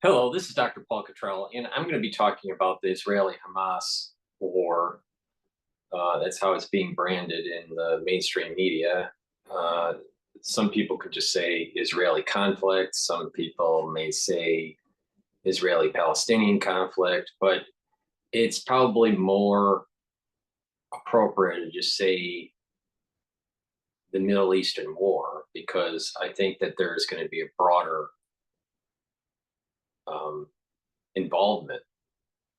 Hello, this is Dr. Paul Cottrell, and I'm going to be talking about the Israeli-Hamas war. That's how it's being branded in the mainstream media. Uh, some people could just say Israeli conflict. Some people may say Israeli-Palestinian conflict, but it's probably more appropriate to just say the Middle Eastern war, because I think that there's going to be a broader um, involvement.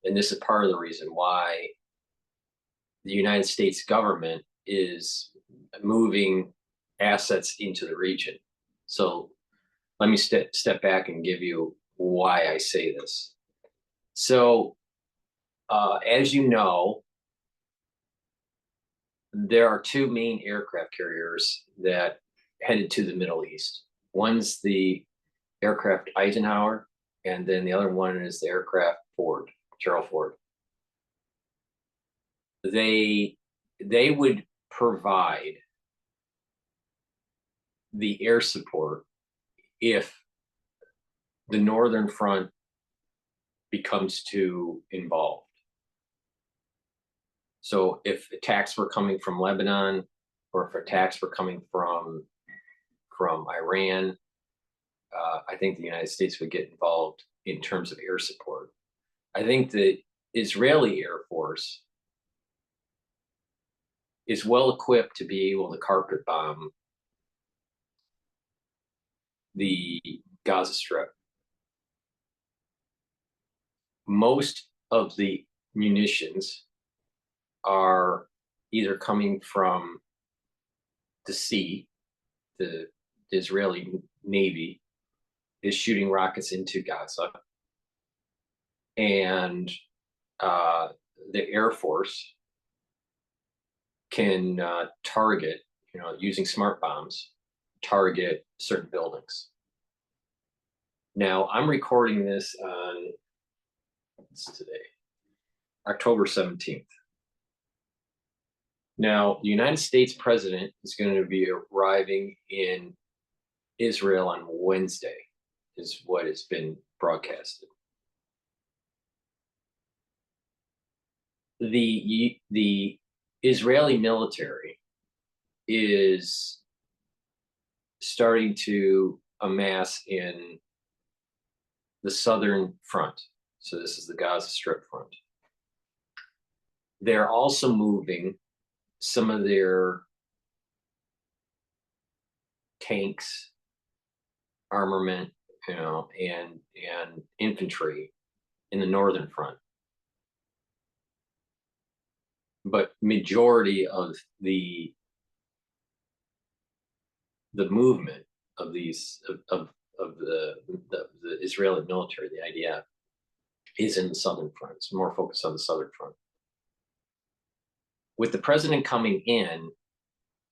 And this is part of the reason why the United States government is moving assets into the region. So let me step back and give you why I say this. So, as you know, there are two main aircraft carriers that headed to the Middle East. One's the aircraft Eisenhower, and then the other one is the aircraft Ford, Gerald Ford. They would provide the air support if the Northern Front becomes too involved. So if attacks were coming from Lebanon, or if attacks were coming from Iran, I think the United States would get involved in terms of air support. I think the Israeli Air Force is well equipped to be able to carpet bomb the Gaza Strip. Most of the munitions are either coming from the sea. The Israeli Navy is shooting rockets into Gaza, and the Air Force can target, using smart bombs, target certain buildings. Now, I'm recording this on, what's today? October 17th. Now, the United States president is going to be arriving in Israel on Wednesday, is what has been broadcasted. The Israeli military is starting to amass in the southern front. So this is the Gaza Strip front. They're also moving some of their tanks, armament, and infantry in the northern front. But majority of the movement of these of the Israeli military, the IDF, is in the southern front. It's more focused on the southern front. With the president coming in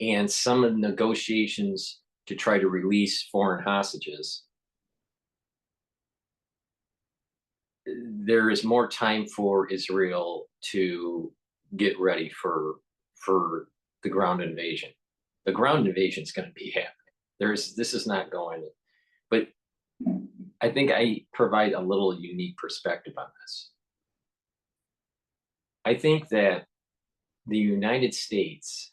and some of the negotiations to try to release foreign hostages, there is more time for Israel to get ready for the ground invasion. The ground invasion is going to be happening. This is not going to, but I think I provide a little unique perspective on this. I think that the United States,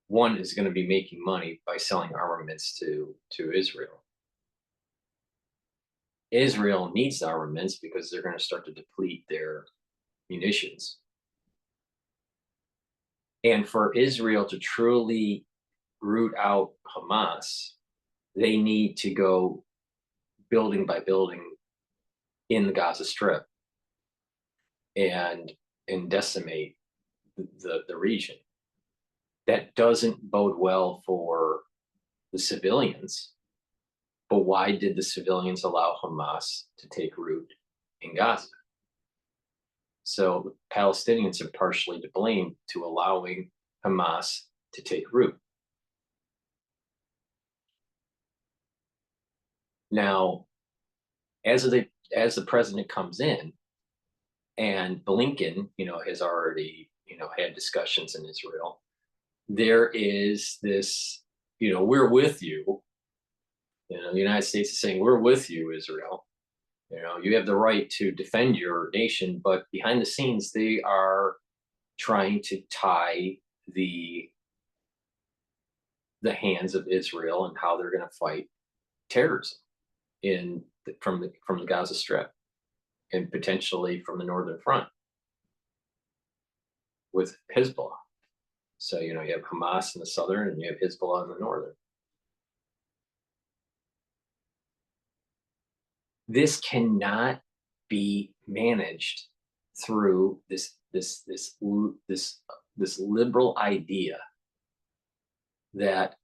one, is going to be making money by selling armaments to Israel. Israel needs the armaments because they're going to start to deplete their munitions. And for Israel to truly root out Hamas, they need to go building by building in the Gaza Strip and decimate the region. That doesn't bode well for the civilians. But why did the civilians allow Hamas to take root in Gaza? So the Palestinians are partially to blame to allowing Hamas to take root. Now, as the president comes in, and Blinken, has already, had discussions in Israel, there is this, we're with you, The United States is saying, we're with you, Israel. You have the right to defend your nation, but behind the scenes, they are trying to tie the hands of Israel and how they're going to fight terrorism from the Gaza Strip and potentially from the northern front with Hezbollah. So you have Hamas in the southern and you have Hezbollah in the northern. This cannot be managed through this liberal idea that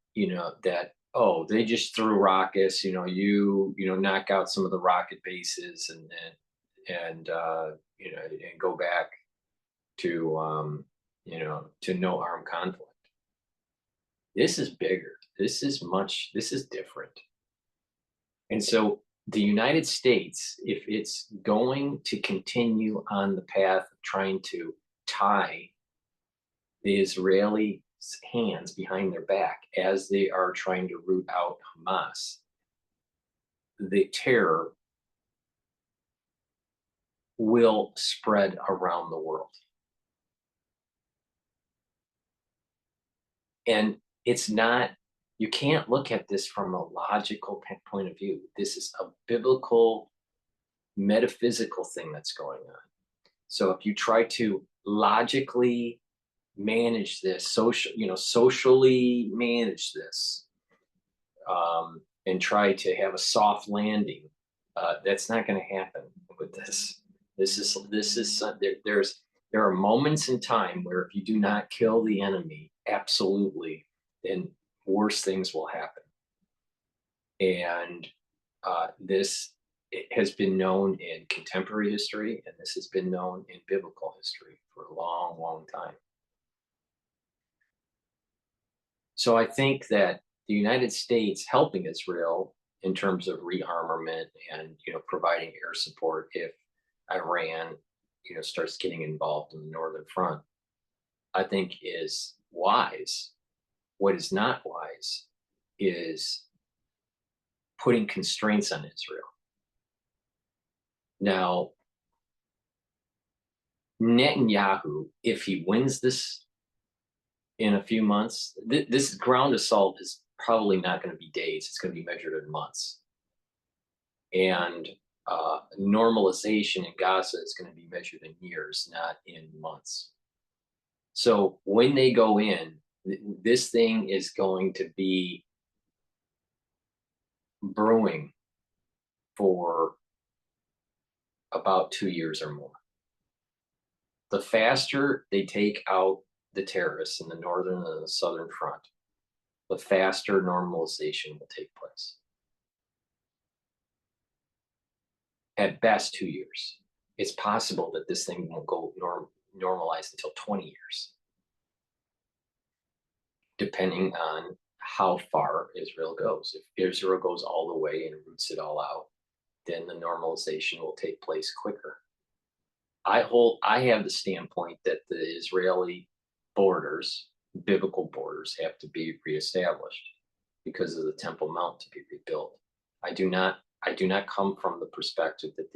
oh, they just threw rockets, knock out some of the rocket bases and go back to to no armed conflict. This is bigger. This is different. And so the United States, if it's going to continue on the path of trying to tie the Israeli hands behind their back as they are trying to root out Hamas, the terror will spread around the world. And it's not, you can't look at this from a logical point of view. This is a biblical, metaphysical thing that's going on. So if you try to logically manage this, socially manage this, and try to have a soft landing, that's not going to happen with this. There are moments in time where if you do not kill the enemy, absolutely, then worse things will happen. And this has been known in contemporary history, and this has been known in biblical history for a long, long time. So I think that the United States helping Israel in terms of rearmament and providing air support if Iran starts getting involved in the northern front, I think is wise. What is not wise is putting constraints on Israel. Now, Netanyahu, if he wins this in a few months, this ground assault is probably not going to be days. It's going to be measured in months. And normalization in Gaza is going to be measured in years, not in months. So when they go in, this thing is going to be brewing for about 2 years or more. The faster they take out the terrorists in the northern and the southern front, the faster normalization will take place. At best, 2 years. It's possible that this thing won't go normalized until 20 years, depending on how far Israel goes. If Israel goes all the way and roots it all out, then the normalization will take place quicker. I have the standpoint that the Israeli borders, biblical borders, have to be reestablished because of the Temple Mount to be rebuilt. I do not come from the perspective that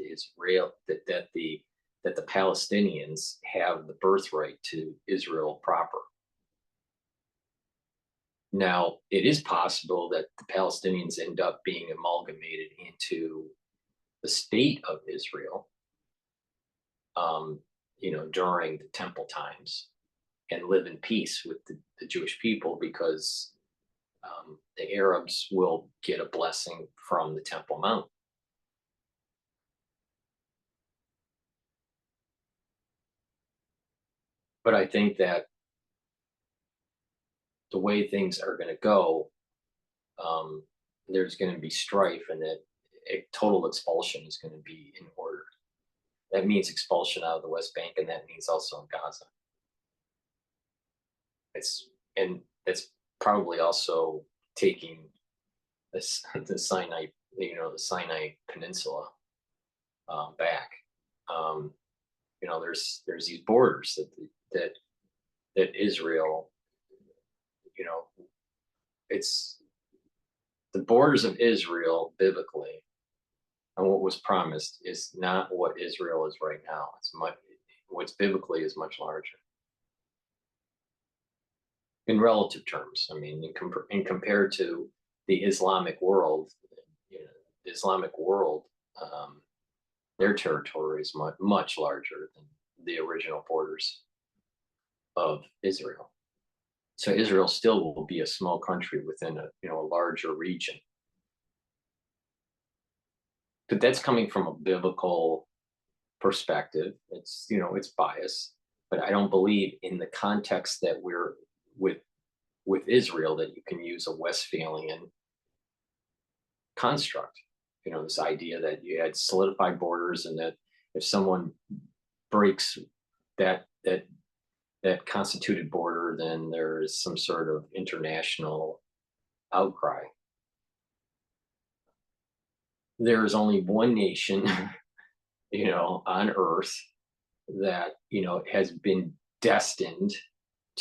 the Palestinians have the birthright to Israel proper. Now, it is possible that the Palestinians end up being amalgamated into the state of Israel, during the temple times, and live in peace with the Jewish people because the Arabs will get a blessing from the Temple Mount. But I think that the way things are going to go, there's going to be strife, and that a total expulsion is going to be in order. That means expulsion out of the West Bank, and that means also in Gaza. It's probably also taking the Sinai, the Sinai Peninsula back. There's these borders that Israel, it's the borders of Israel biblically and what was promised is not what Israel is right now. It's much, what's biblically is much larger in relative terms. I mean, in compared to the Islamic world, you know, the Islamic world, their territory is much larger than the original borders of Israel. So Israel still will be a small country within a a larger region. But that's coming from a biblical perspective. It's it's biased, but I don't believe in the context that we're with Israel that you can use a Westphalian construct. This idea that you had solidified borders and that if someone breaks that constituted border, then there is some sort of international outcry. There is only one nation, on earth that, has been destined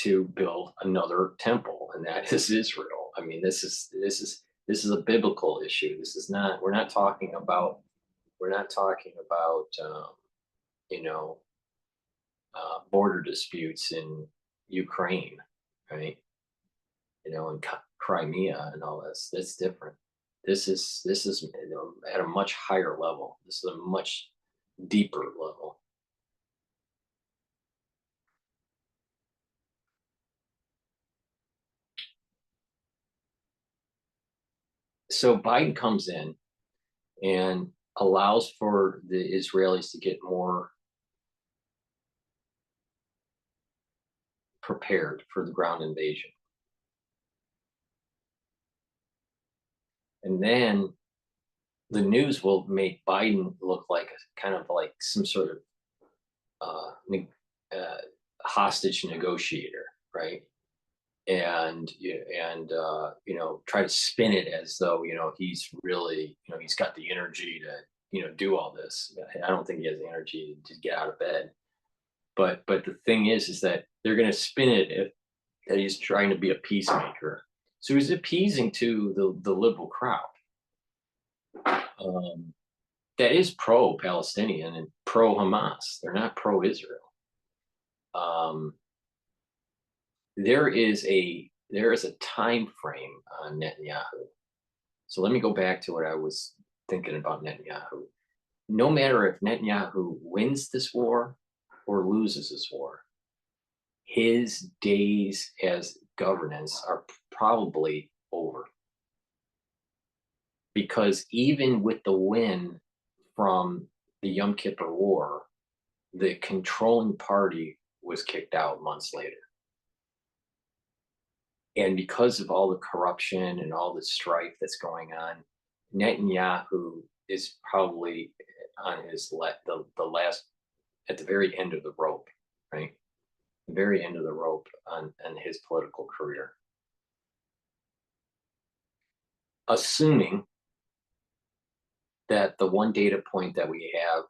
to build another temple, and that is Israel. I mean, this is a biblical issue. This is not, we're not talking about, you know, border disputes in Ukraine, right? And Crimea and all this. That's different. This is at a much higher level. This is a much deeper level. So Biden comes in and allows for the Israelis to get more prepared for the ground invasion. And then the news will make Biden look like kind of like some sort of hostage negotiator, right? And try to spin it as though he's really he's got the energy to do all this. I don't think he has the energy to get out of bed. But the thing is that they're going to spin it that he's trying to be a peacemaker. So he's appeasing to the liberal crowd that is pro-Palestinian and pro-Hamas. They're not pro-Israel. There is a time frame on Netanyahu. So let me go back to what I was thinking about Netanyahu. No matter if Netanyahu wins this war or loses this war, his days as governance are probably over. Because even with the win from the Yom Kippur War, the controlling party was kicked out months later. And because of all the corruption and all the strife that's going on, Netanyahu is probably on his the last, at the very end of the rope, right? The very end of the rope on his political career. Assuming that the one data point that we have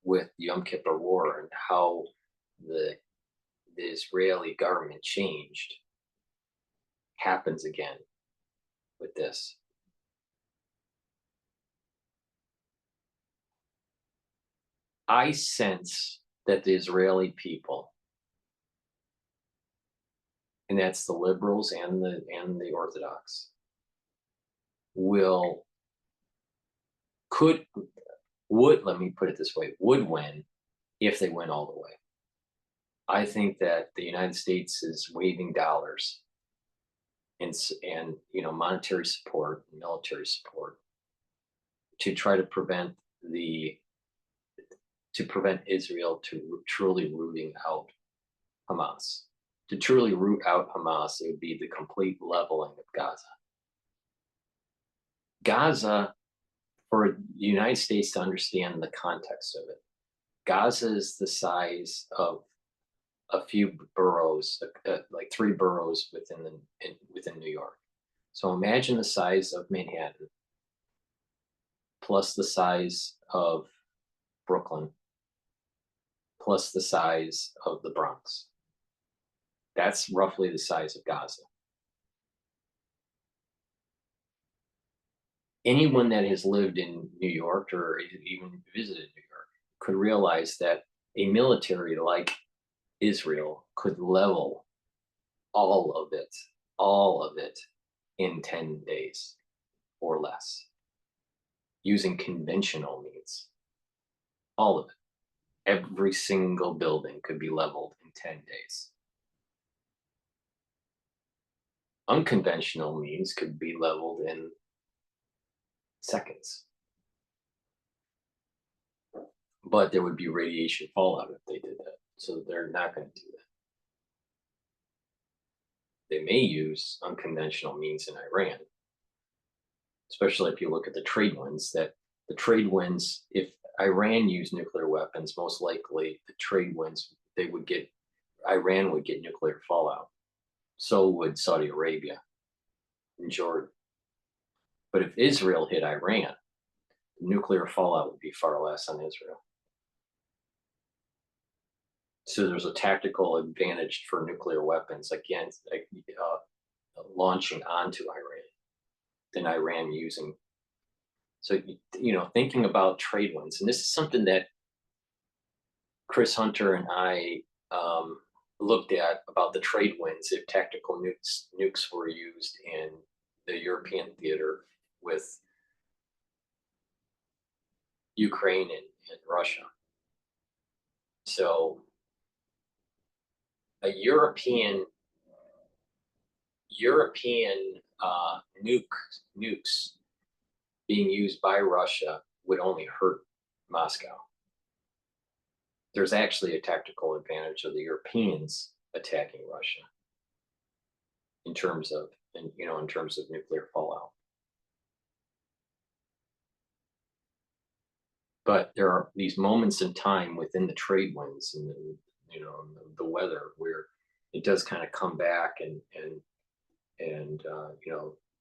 with the Yom Kippur War and how the Israeli government changed happens again with this. I sense that the Israeli people, and that's the liberals and the Orthodox, would, let me put it this way, would win if they went all the way. I think that the United States is waving dollars and monetary support, military support to try to prevent Israel to truly rooting out Hamas. To truly root out Hamas, it would be the complete leveling of Gaza. Gaza, for the United States to understand the context of it, Gaza is the size of a few boroughs, like 3 boroughs within New York. So imagine the size of Manhattan, plus the size of Brooklyn, plus the size of the Bronx. That's roughly the size of Gaza. anyone that has lived in New York or even visited New York could realize that a military like Israel could level all of it, all of it in 10 days or less using conventional means. All of it. Every single building could be leveled in 10 days. Unconventional means could be leveled in seconds. But there would be radiation fallout if they did that. So they're not going to do that. They may use unconventional means in Iran, especially if you look at the trade winds, that the trade winds, if Iran used nuclear weapons, most likely the trade winds, Iran would get nuclear fallout. So would Saudi Arabia and Jordan. But if Israel hit Iran, the nuclear fallout would be far less on Israel. So there's a tactical advantage for nuclear weapons against launching onto Iran than Iran using. So, thinking about trade winds, and this is something that Chris Hunter and I looked at about the trade winds if tactical nukes were used in the European theater with Ukraine and Russia. So a European nukes being used by Russia would only hurt Moscow. There's actually a tactical advantage of the Europeans attacking Russia in terms of nuclear fallout. But there are these moments in time within the trade winds and the weather where it does kind of come back and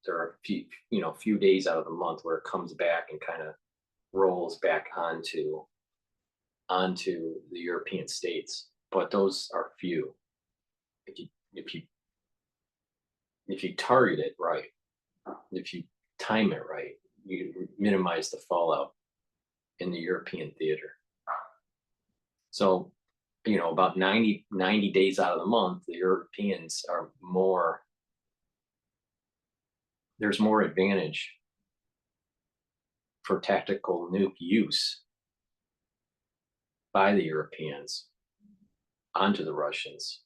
there are a few days out of the month where it comes back and kind of rolls back onto the European states, but those are few. If you target it right, if you time it right, you minimize the fallout in the European theater. So, about 90 days out of the month, the Europeans are there's more advantage for tactical nuke use by the Europeans onto the Russians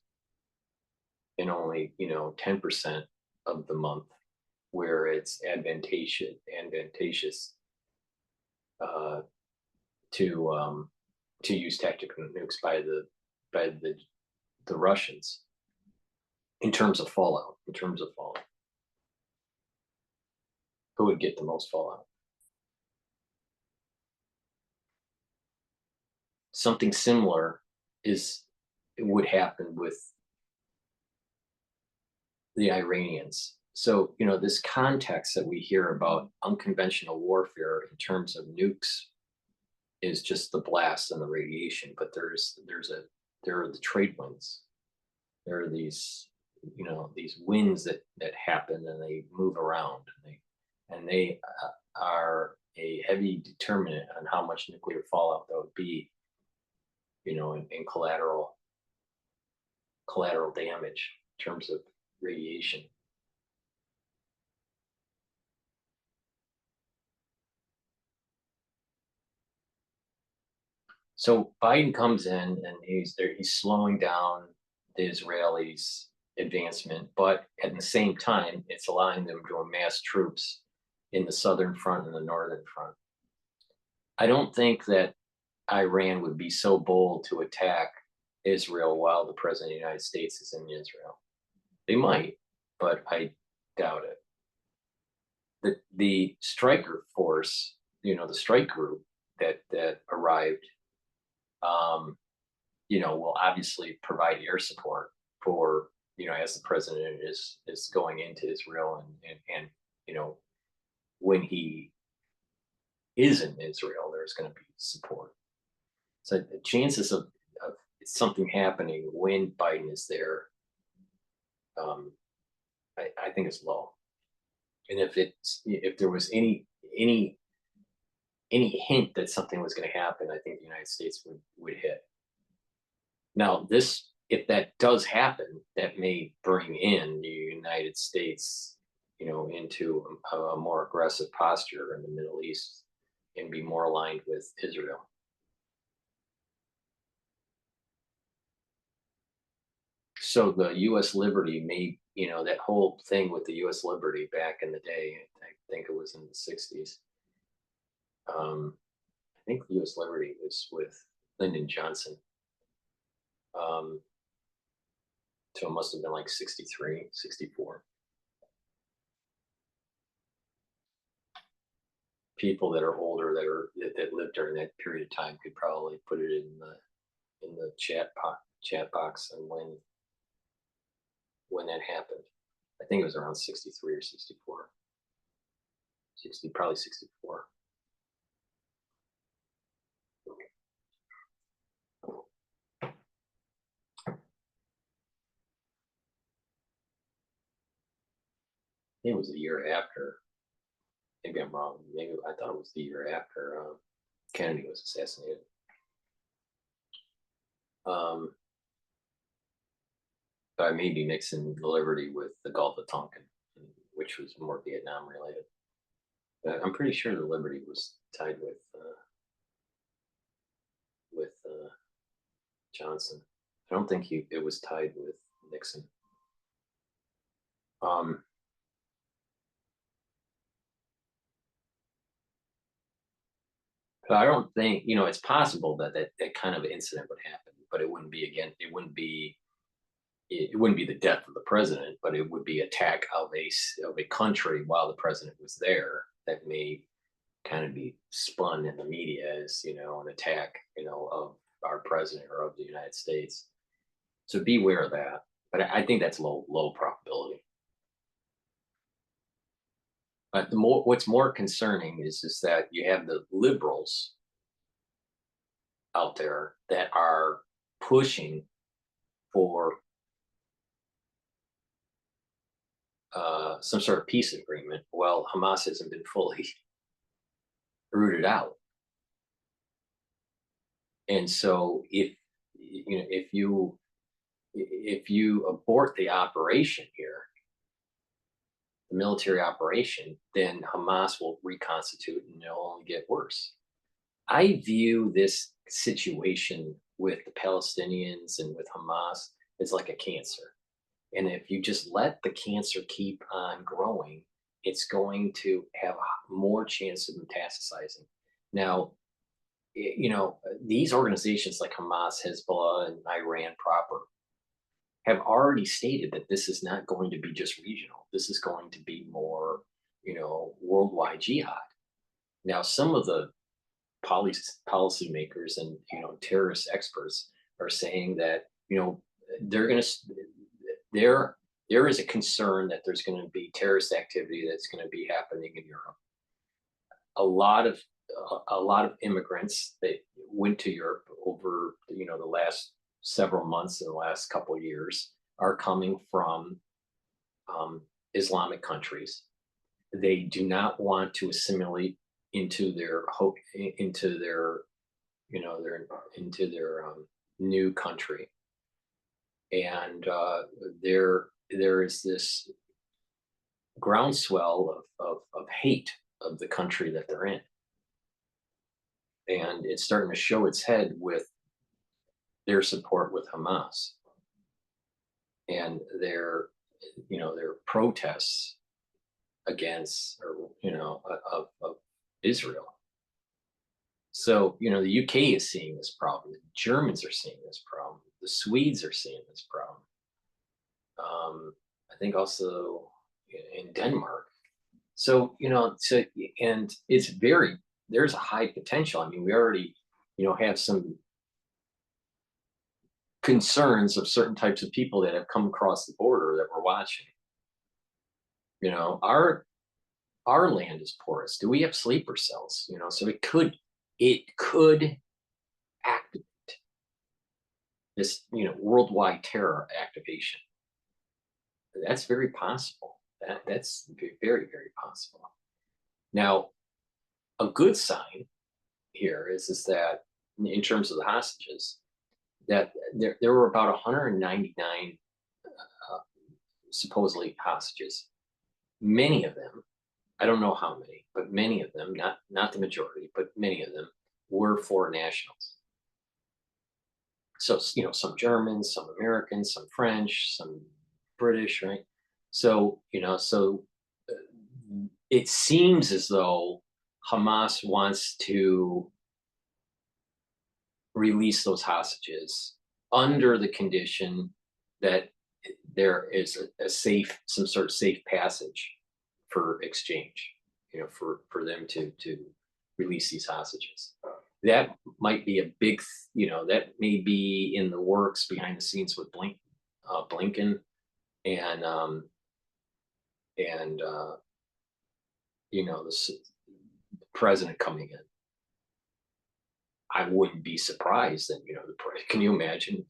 in only 10% of the month where it's advantageous to use tactical nukes by the Russians in terms of fallout. Who would get the most fallout? Something similar would happen with the Iranians. So, this context that we hear about unconventional warfare in terms of nukes is just the blast and the radiation, but there are the trade winds. There are these winds that happen and they move around and they are a heavy determinant on how much nuclear fallout that would be, in collateral damage in terms of radiation. So Biden comes in and he's slowing down the Israelis' advancement, but at the same time, it's allowing them to amass troops in the southern front and the northern front. I don't think that Iran would be so bold to attack Israel while the president of the United States is in Israel. They might, but I doubt it. The striker force, the strike group that arrived, will obviously provide air support for, as the president is going into Israel and when he is in Israel, there's going to be support. So the chances of something happening when Biden is there, I think is low. And if there was any any hint that something was going to happen, I think the United States would hit. Now, this, if that does happen, that may bring in the United States, into a more aggressive posture in the Middle East and be more aligned with Israel. So the U.S. Liberty may, that whole thing with the U.S. Liberty back in the day, I think it was in the 60s. I think the U.S. Liberty was with Lyndon Johnson. So it must have been like 63, 64. People that are older that lived during that period of time could probably put it in the chat box and when that happened. I think it was around 63 or 64. 60, probably 64. I think it was the year after. Maybe I'm wrong. Maybe I thought it was the year after Kennedy was assassinated. But I may be mixing the Liberty with the Gulf of Tonkin, which was more Vietnam related. But I'm pretty sure the Liberty was tied with Johnson. I don't think it was tied with Nixon. But I don't think, it's possible that kind of incident would happen, but it wouldn't be the death of the president, but it would be attack of a country while the president was there that may kind of be spun in the media as, an attack, of our president or of the United States. So beware of that. But I think that's low probability. But what's more concerning is that you have the liberals out there that are pushing for some sort of peace agreement. Well, Hamas hasn't been fully rooted out, and so if you abort the operation here, the military operation, then Hamas will reconstitute and it'll only get worse. I view this situation with the Palestinians and with Hamas as like a cancer. And if you just let the cancer keep on growing, it's going to have more chance of metastasizing. Now, these organizations like Hamas, Hezbollah, and Iran proper have already stated that this is not going to be just regional. This is going to be more, worldwide jihad. Now, some of the policymakers and terrorist experts are saying that they're going to there is a concern that there's going to be terrorist activity that's going to be happening in Europe. A lot of immigrants that went to Europe over the last several months and the last couple of years are coming from Islamic countries. They do not want to assimilate into their new country, and there is this groundswell of hate of the country that they're in, and it's starting to show its head with their support with Hamas and their protests against of Israel. So the UK is seeing this problem. The Germans are seeing this problem. The Swedes are seeing this problem. I think also in Denmark. So and it's there's a high potential. I mean, we already have some concerns of certain types of people that have come across the border that we're watching. Our land is porous. Do we have sleeper cells? So it could activate this worldwide terror activation. That's very possible. That's very, very possible. Now, a good sign here is that in terms of the hostages, that there were about 199 uh, supposedly hostages. Many of them, I don't know how many, but many of them, not the majority, but many of them were foreign nationals. So some Germans, some Americans, some French, some British, right? So it seems as though Hamas wants to release those hostages under the condition that there is a safe, some sort of safe passage for exchange, for them to release these hostages. That might be a big, that may be in the works behind the scenes with Blinken and and the president coming in. I wouldn't be surprised that can you imagine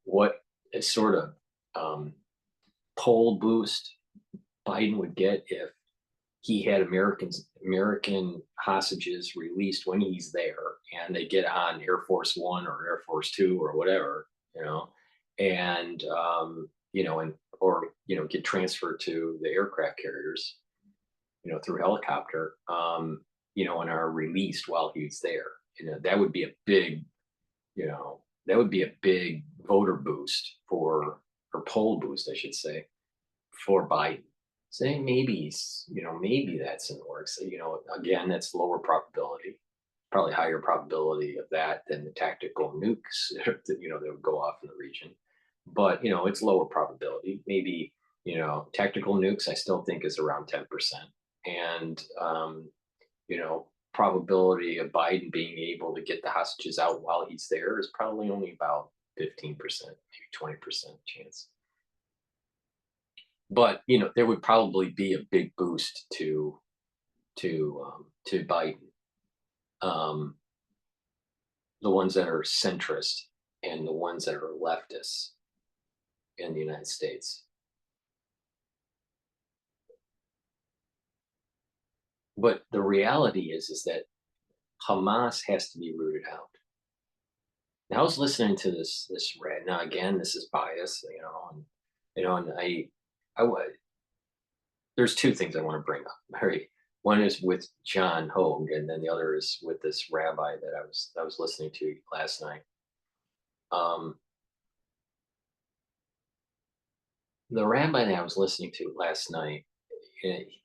what a sort of um, poll boost Biden would get if he had American hostages released when he's there, and they get on Air Force One or Air Force Two or whatever, and and or get transferred to the aircraft carriers, through helicopter, and are released while he's there. That would be a big, that would be a big voter boost or poll boost, I should say, for Biden. Say maybe maybe that's in the works. Again, that's lower probability, probably higher probability of that than the tactical nukes that that would go off in the region. But it's lower probability. Maybe tactical nukes I still think is around 10%, and probability of Biden being able to get the hostages out while he's there is probably only about 15%, maybe 20% chance. But there would probably be a big boost to Biden, um, the ones that are centrist and the ones that are leftists in the United States. But the reality is that Hamas has to be rooted out. Now I was listening to this rant. Now again, this is bias, and I would. There's two things I want to bring up. Mary. One is with John Hogue, and then the other is with this rabbi that I was listening to last night. Um, the rabbi that I was listening to last night,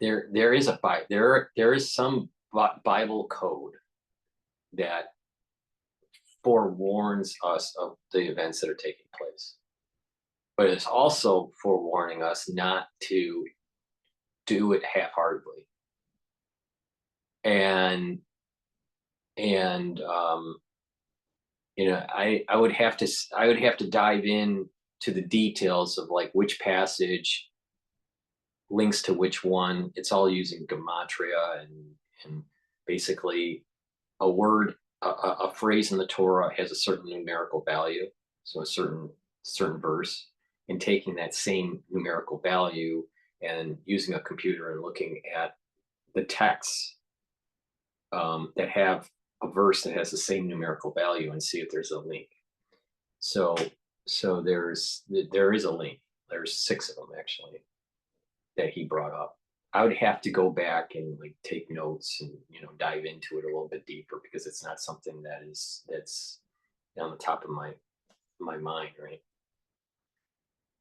there is there is some Bible code that forewarns us of the events that are taking place, but it's also forewarning us not to do it half-heartedly. And and I would have to dive in to the details of like which passage links to which one. It's all using gematria, and basically a word, a phrase in the Torah has a certain numerical value, so a certain verse, and taking that same numerical value and using a computer and looking at the texts that have a verse that has the same numerical value and see if there's a link. So there is a link. There's 6 of them actually that he brought up. I would have to go back and like take notes and dive into it a little bit deeper, because it's not something that's on the top of my mind, right?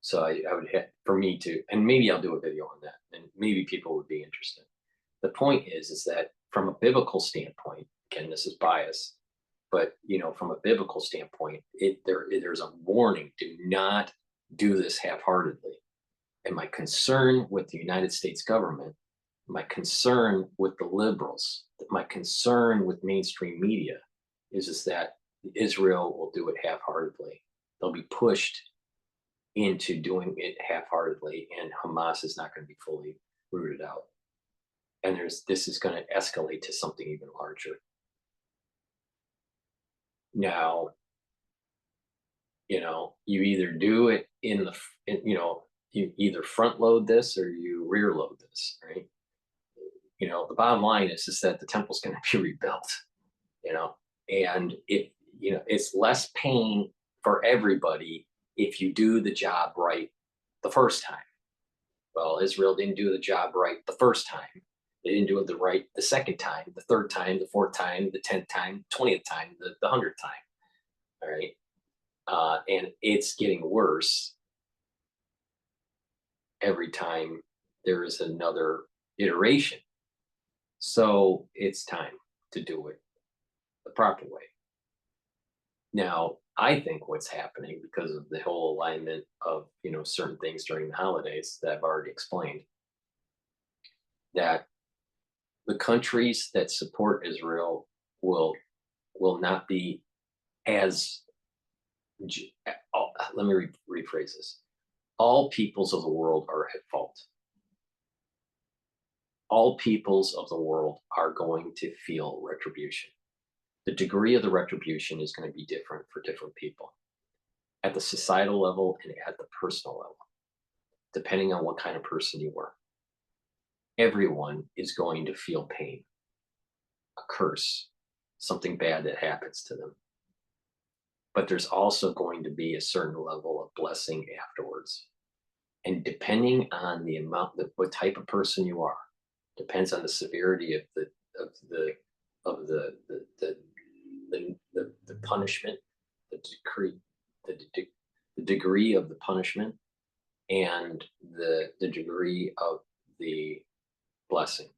So I would have, for me to, and maybe I'll do a video on that, and maybe people would be interested. The point is that from a biblical standpoint, again, this is bias, but from a biblical standpoint, there's a warning: do not do this half-heartedly. And my concern with the United States government, my concern with the liberals, my concern with mainstream media is that Israel will do it half-heartedly. They'll be pushed into doing it half-heartedly, and Hamas is not going to be fully rooted out. And this is going to escalate to something even larger. Now, you either do it you either front load this or you rear load this, right? the bottom line is that the temple's going to be rebuilt, and it's less pain for everybody if you do the job right the first time. Well, Israel didn't do the job right the first time. They didn't do it right the second time, the third time, the fourth time, the 10th time, 20th time, the 100th time. All right. And it's getting worse every time there is another iteration. So it's time to do it the proper way. Now, I think what's happening because of the whole alignment of, certain things during the holidays that I've already explained, that the countries that support Israel will not be as let me rephrase this. All peoples of the world are at fault. All peoples of the world are going to feel retribution. The degree of the retribution is going to be different for different people at the societal level and at the personal level, depending on what kind of person you are. Everyone is going to feel pain, a curse, something bad that happens to them. But there's also going to be a certain level of blessing afterwards. And depending on the amount, what type of person you are, depends on the severity of the punishment, the degree of the punishment, and the degree of the blessing.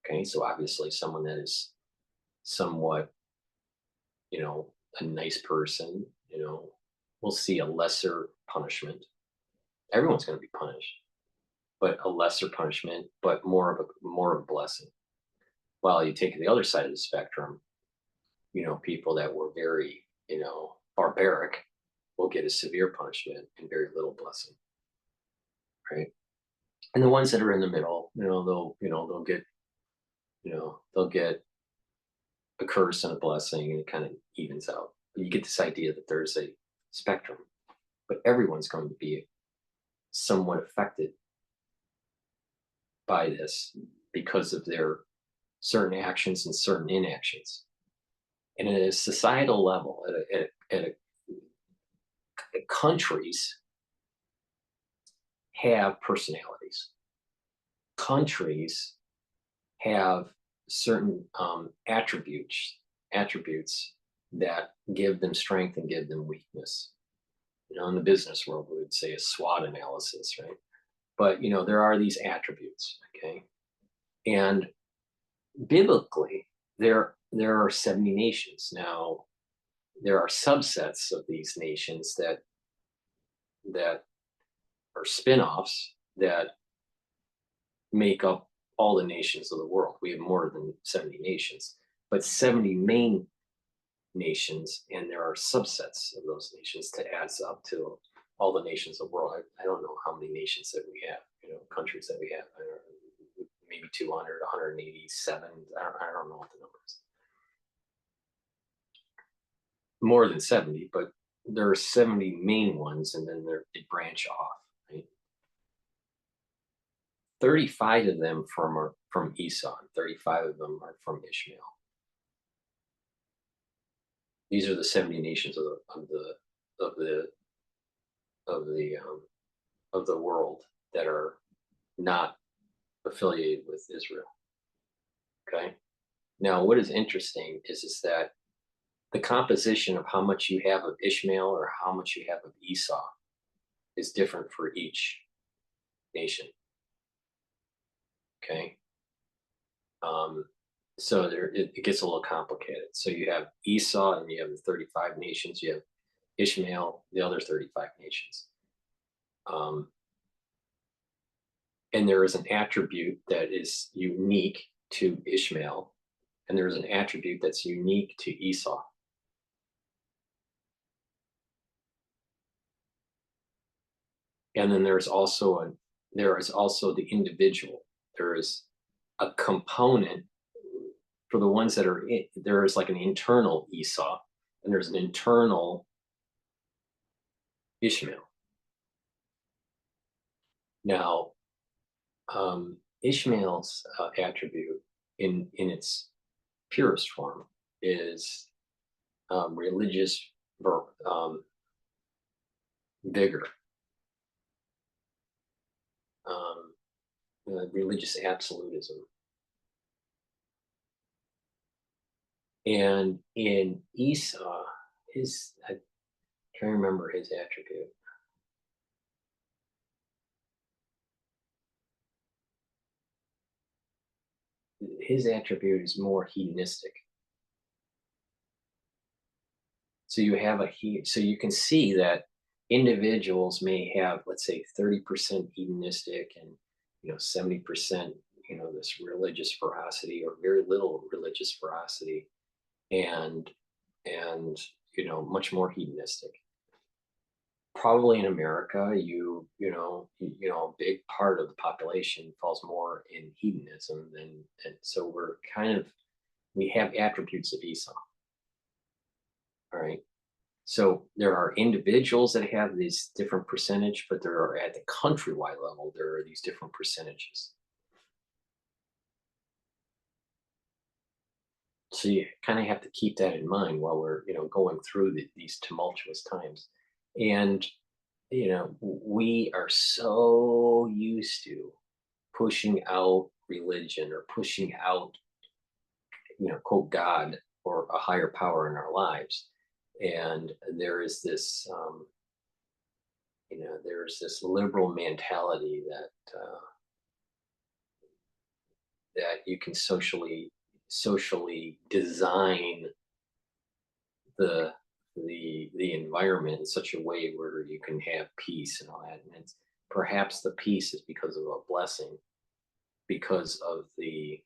Okay, so obviously someone that is somewhat, a nice person, will see a lesser punishment. Everyone's going to be punished, but a lesser punishment, but more of a blessing. While you take the other side of the spectrum, people that were very, barbaric will get a severe punishment and very little blessing. Right. And the ones that are in the middle, they'll get a curse and a blessing, and it kind of evens out. But you get this idea that there's a spectrum, but everyone's going to be somewhat affected by this because of their certain actions and certain inactions. And at a societal level, at countries have personalities. Countries have certain attributes that give them strength and give them weakness. In the business world, we would say a SWOT analysis, right? But there are these attributes, okay? And biblically, there are 70 nations. Now, there are subsets of these nations that are spin-offs that make up all the nations of the world. We have more than 70 nations, but 70 main nations, and there are subsets of those nations to add up to all the nations of the world. I don't know how many nations that we have, countries that we have. I don't know, maybe 200, 187. I don't know what the number is. More than 70, but there are 70 main ones, and then they branch off. Right? 35 of them are from Esau, and 35 of them are from Ishmael. These are the 70 nations of the world that are not affiliated with Israel. Okay. Now, what is interesting is that the composition of how much you have of Ishmael or how much you have of Esau is different for each nation. Okay. So it gets a little complicated. So you have Esau, and you have the 35 nations. You have Ishmael, the other 35 nations. And there is an attribute that is unique to Ishmael, and there is an attribute that's unique to Esau. And then there is also the individual. There is a component for the ones that are there is like an internal Esau, and there's an internal Ishmael. Now, Ishmael's attribute in its purest form is religious vigor, um, religious absolutism. And in Esau, I can't remember his attribute. His attribute is more hedonistic. So you have so you can see that individuals may have, let's say, 30% hedonistic and 70%, this religious ferocity or very little religious ferocity, and and much more hedonistic. Probably in America, a big part of the population falls more in hedonism than, and so we have attributes of Esau. All right. So there are individuals that have these different percentage, but there are at the countrywide level, there are these different percentages. So you kind of have to keep that in mind while we're, going through these tumultuous times. And, we are so used to pushing out religion or pushing out, quote, God or a higher power in our lives. And there is this, there's this liberal mentality that you can socially design the the environment in such a way where you can have peace and all that. And it's perhaps the peace is because of a blessing, because of the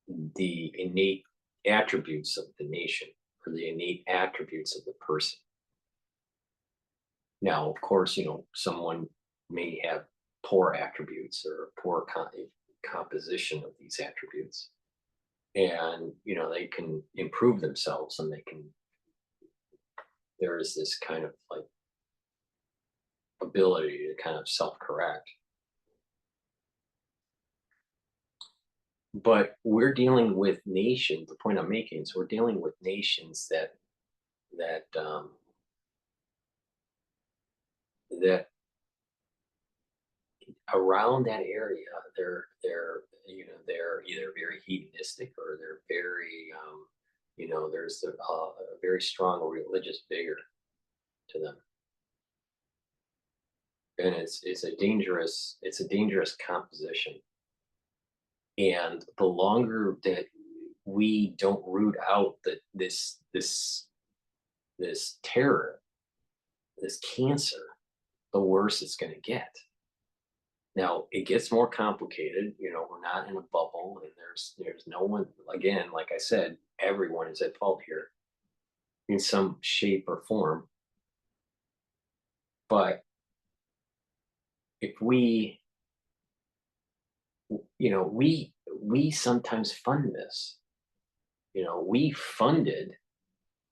innate attributes of the nation or the innate attributes of the person. Now, of course, someone may have poor attributes or poor composition of these attributes, and they can improve themselves, and there is this kind of like ability to kind of self-correct. But we're dealing with nations. The point I'm making is we're dealing with nations that around that area, they're either very hedonistic or they're very there's a very strong religious vigor to them, and it's a dangerous composition. And the longer that we don't root out this terror, this cancer, the worse it's going to get. Now it gets more complicated. We're not in a bubble, and there's no one. Again, like I said, everyone is at fault here in some shape or form. But if we sometimes fund this.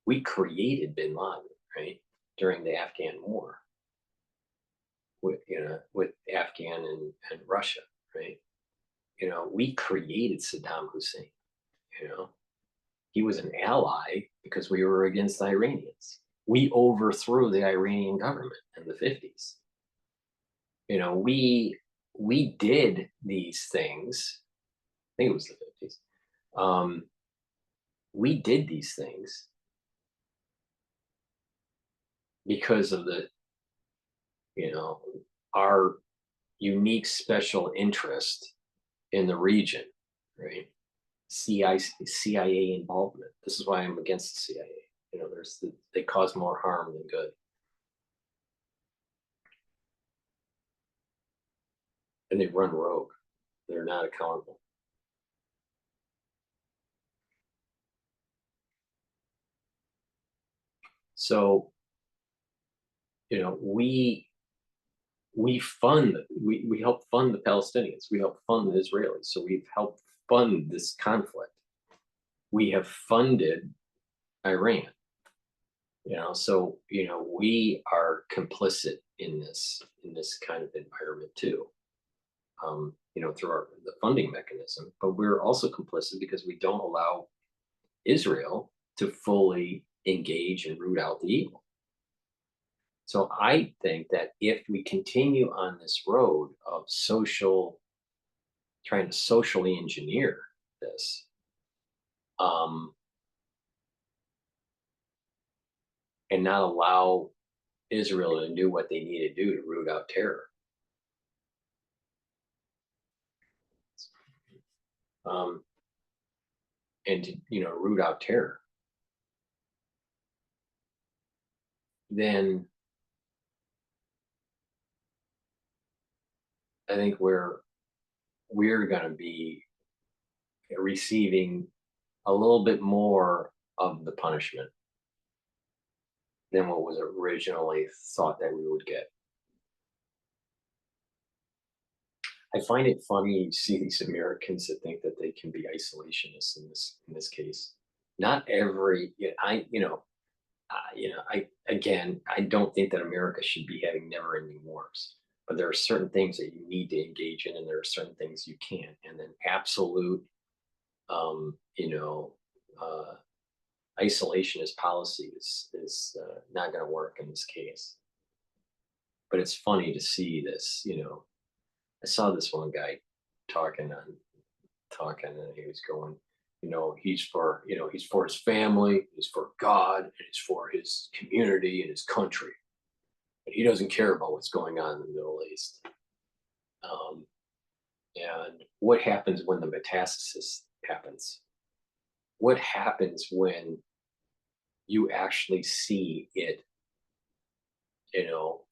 We created Bin Laden, right, during the Afghan war with Afghan and Russia, right? We created Saddam Hussein. He was an ally because we were against the Iranians. We overthrew the Iranian government in the 50s. We did these things. I think it was the 50s. We did these things because of our unique special interest in the region, right? CIA involvement. This is why I'm against the CIA. They cause more harm than good. And they run rogue. They're not accountable. So, we help fund the Palestinians. We help fund the Israelis. So we've helped fund this conflict. We have funded Iran. So we are complicit in this kind of environment too. through the funding mechanism. But we're also complicit because we don't allow Israel to fully engage and root out the evil. So I think that if we continue on this road of trying to socially engineer this, um, and not allow Israel to do what they need to do to root out terror, um, and to root out terror, then I think we're going to be receiving a little bit more of the punishment than what was originally thought that we would get. I find it funny to see these Americans that think that they can be isolationists in this case. Not every, I again, I don't think that America should be having never-ending wars, but there are certain things that you need to engage in, and there are certain things you can't. And then absolute, um, you know, uh, isolationist policy is not going to work in this case. But it's funny to see this. I saw this one guy talking and he was going, he's for his family, he's for God, and he's for his community and his country. And he doesn't care about what's going on in the Middle East. And what happens when the metastasis happens? What happens when you actually see it,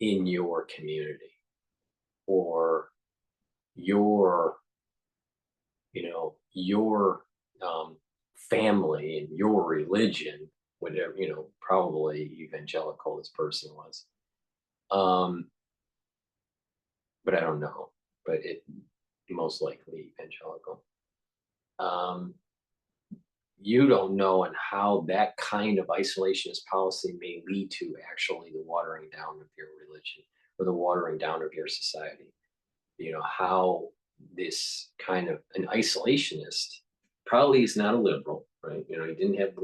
in your community or your, your family and your religion, whatever, probably evangelical this person was. But I don't know, but it most likely evangelical. Um, you don't know and how that kind of isolationist policy may lead to actually the watering down of your religion or the watering down of your society. How this kind of an isolationist probably is not a liberal, right? He didn't have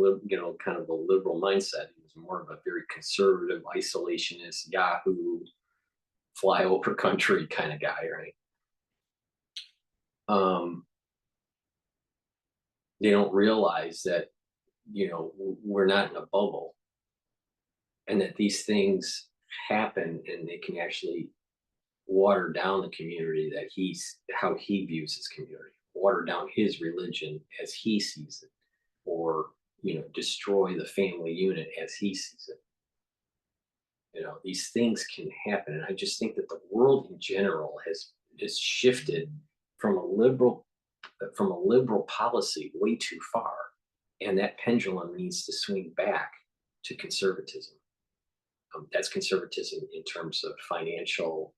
kind of the liberal mindset. He was more of a very conservative isolationist Yahoo flyover country kind of guy, right? um they don't realize that we're not in a bubble, and that these things happen and they can actually water down the community that how he views his community, water down his religion as he sees it, or destroy the family unit as he sees it. These things can happen, and I just think that the world in general has shifted from a liberal policy way too far, and that pendulum needs to swing back to conservatism. That's conservatism in terms of financial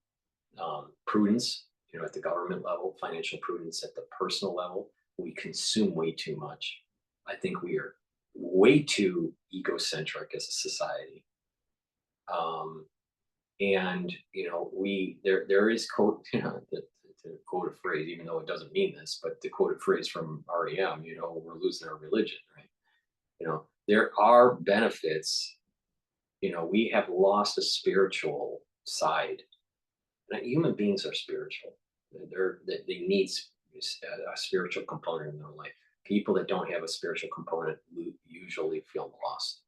prudence, at the government level, financial prudence at the personal level. We consume way too much. I think we are way too egocentric as a society. Um, and there is quote, to quote a phrase, even though it doesn't mean this, but to quote a phrase from REM, we're losing our religion, right? There are benefits. We have lost a spiritual side. Human beings are spiritual. They need a spiritual component in their life. People that don't have a spiritual component usually feel lost,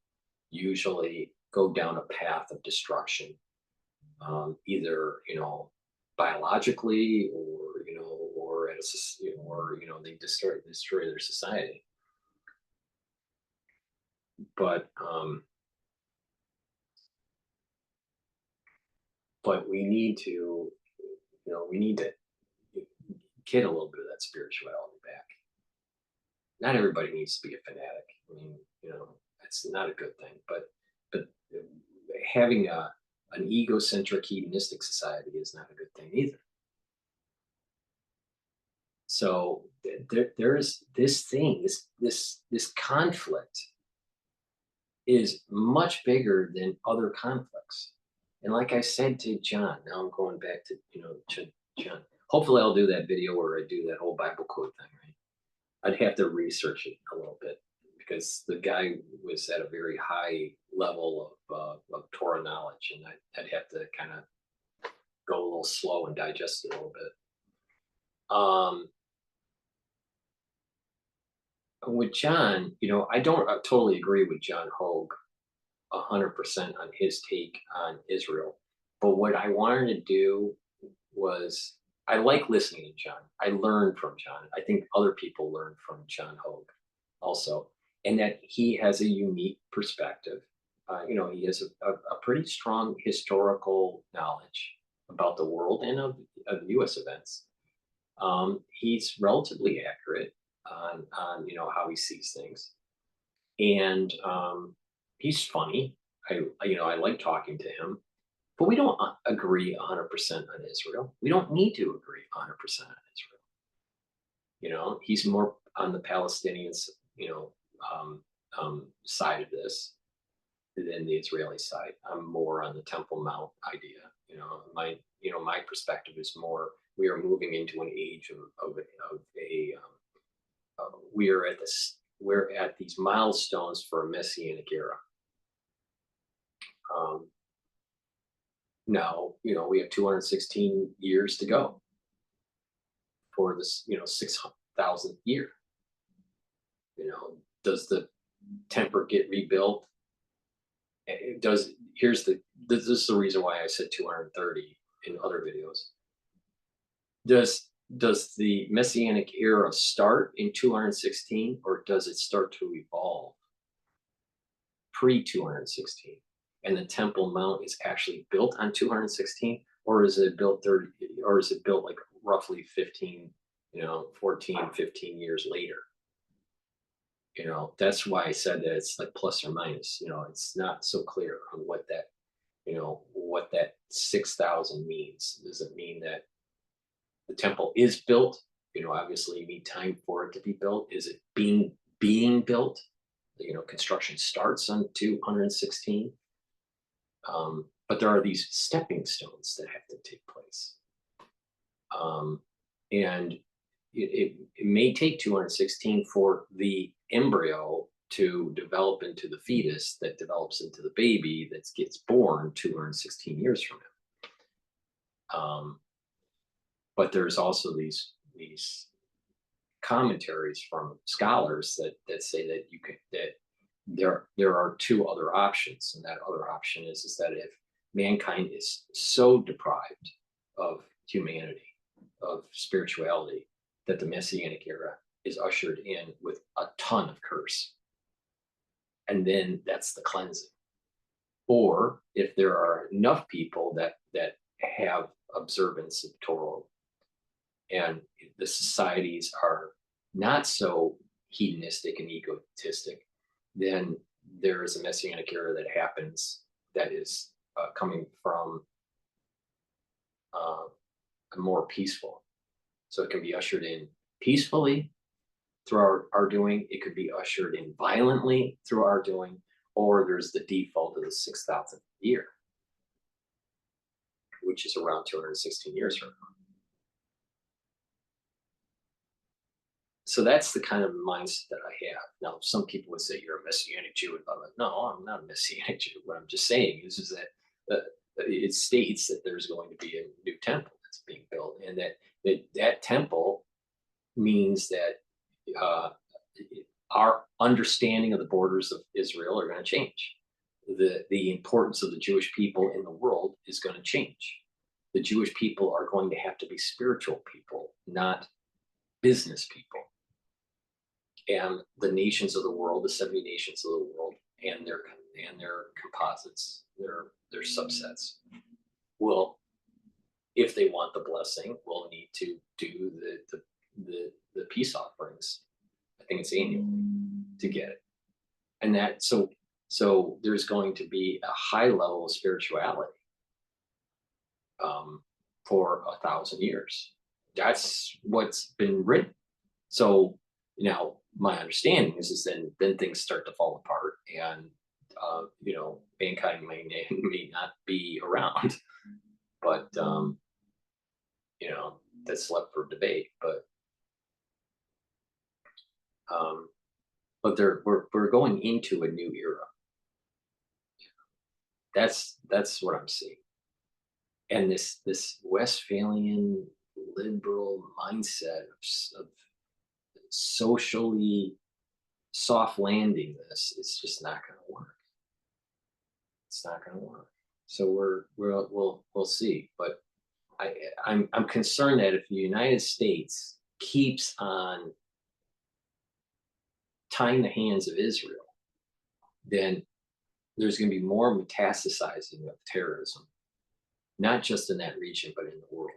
usually go down a path of destruction, either biologically, or at or they destroy their society. But we need to get a little bit of that spirituality back. Not everybody needs to be a fanatic. I mean, that's not a good thing. But having an egocentric hedonistic society is not a good thing either. So there's this thing, this conflict is much bigger than other conflicts. And like I said to John, now I'm going back to to John. hopefully I'll do that video where I do that whole Bible quote thing, right? I'd have to research it a little bit because the guy was at a very high level of Torah knowledge, and I'd have to kind of go a little slow and digest it a little bit. With John, I don't totally agree with John Hogue 100% on his take on Israel. But what I wanted to do was, I like listening to John. I learn from John. I think other people learn from John Hogue also, and that he has a unique perspective. He has a pretty strong historical knowledge about the world and of U.S. events. He's relatively accurate on how he sees things, and he's funny. I like talking to him, but we don't agree 100% on Israel. We don't need to agree 100% on Israel. He's more on the Palestinians, side of this than the Israeli side. I'm more on the Temple Mount idea. My perspective is more, we are moving into an age of a we're at these milestones for a messianic era. Now, we have 216 years to go for this, 6,000th year. Does the temple get rebuilt? This is the reason why I said 230 in other videos. Does the messianic era start in 216, or does it start to evolve pre 216? And the Temple Mount is actually built on 216, or is it built like roughly 15, 14, 15 years later? That's why I said that it's like plus or minus. It's not so clear on what that 6,000 means. Does it mean that the temple is built? Obviously you need time for it to be built. Is it being built? Construction starts on 216. But there are these stepping stones that have to take place. And it may take 216 for the embryo to develop into the fetus that develops into the baby that gets born 216 years from now. But there's also these commentaries from scholars that say that there are two other options, and that other option is that if mankind is so deprived of humanity, of spirituality, that the messianic era is ushered in with a ton of curse, and then that's the cleansing. Or if there are enough people that have observance of Torah, and the societies are not so hedonistic and egotistic, then there is a messianic era that happens that is coming from a more peaceful. So it can be ushered in peacefully through our doing. It could be ushered in violently through our doing, or there's the default of the 6,000th year, which is around 216 years from now. So that's the kind of mindset that I have. Now, some people would say you're a Messianic Jew. And I'm like, no, I'm not a Messianic Jew. What I'm just saying is that it states that there's going to be a new temple that's being built, and that temple means that our understanding of the borders of Israel are going to change. The importance of the Jewish people in the world is going to change. The Jewish people are going to have to be spiritual people, not business people. And the nations of the world, the 70 nations of the world, and their composites, their subsets, will, if they want the blessing, will need to do the peace offerings. I think it's annual to get it, and that so there's going to be a high level of spirituality for 1,000 years. That's what's been written. So now my understanding is then things start to fall apart, and mankind may not be around, but that's left for debate. Um, but we're going into a new era. That's what I'm seeing. And this Westphalian liberal mindset of socially soft landing this, it's just not going to work. It's not going to work. So we'll see. But I'm concerned that if the United States keeps on tying the hands of Israel, then there's going to be more metastasizing of terrorism, not just in that region, but in the world.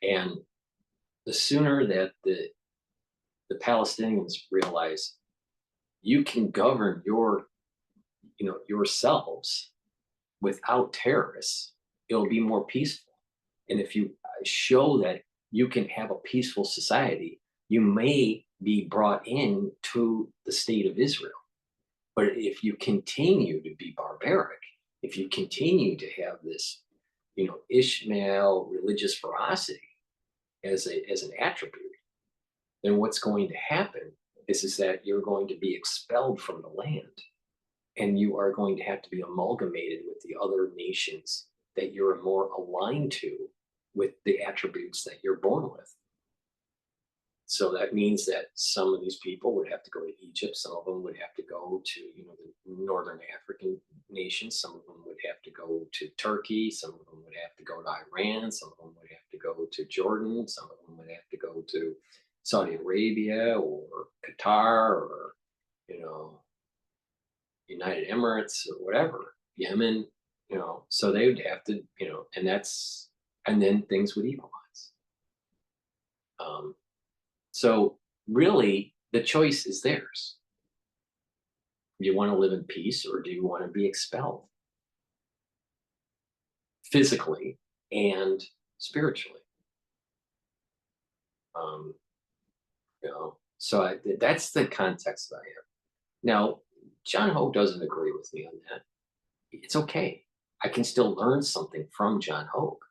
And the sooner that the Palestinians realize you can govern yourselves without terrorists, it'll be more peaceful. And if you show that you can have a peaceful society, you may be brought in to the state of Israel. But if you continue to be barbaric, if you continue to have this, Ishmael religious ferocity as an attribute, then what's going to happen is that you're going to be expelled from the land, and you are going to have to be amalgamated with the other nations that you're more aligned to with the attributes that you're born with. So that means that some of these people would have to go to Egypt. Some of them would have to go to, the Northern African nations. Some of them would have to go to Turkey. Some of them would have to go to Iran. Some of them would have to go to Jordan. Some of them would have to go to Saudi Arabia or Qatar or, United Emirates or whatever, Yemen, so they would have to, and then things would equalize. So really, the choice is theirs. Do you want to live in peace, or do you want to be expelled physically and spiritually? So that's the context that I have. Now, John Hope doesn't agree with me on that. It's okay. I can still learn something from John Hope.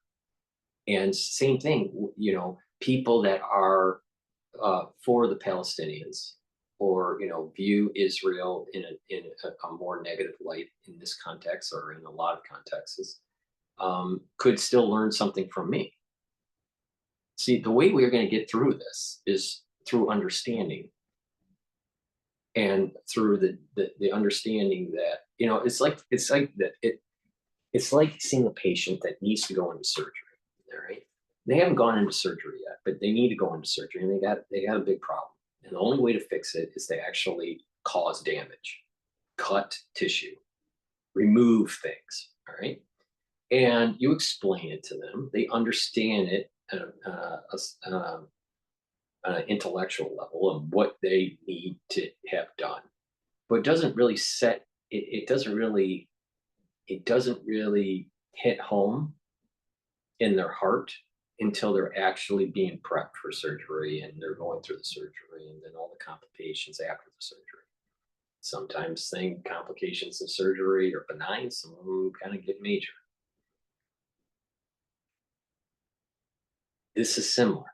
And same thing, people that are for the Palestinians, or view Israel in a more negative light in this context, or in a lot of contexts, could still learn something from me. See, the way we're going to get through this is through understanding, and through the understanding that it's like seeing a patient that needs to go into surgery. All right. They haven't gone into surgery yet, but they need to go into surgery, and they got a big problem. And the only way to fix it is to actually cause damage, cut tissue, remove things. All right. And you explain it to them. They understand it at an intellectual level of what they need to have done. But it doesn't really it doesn't really hit home in their heart until they're actually being prepped for surgery, and they're going through the surgery, and then all the complications after the surgery. Sometimes complications of surgery are benign, some of them kind of get major. This is similar.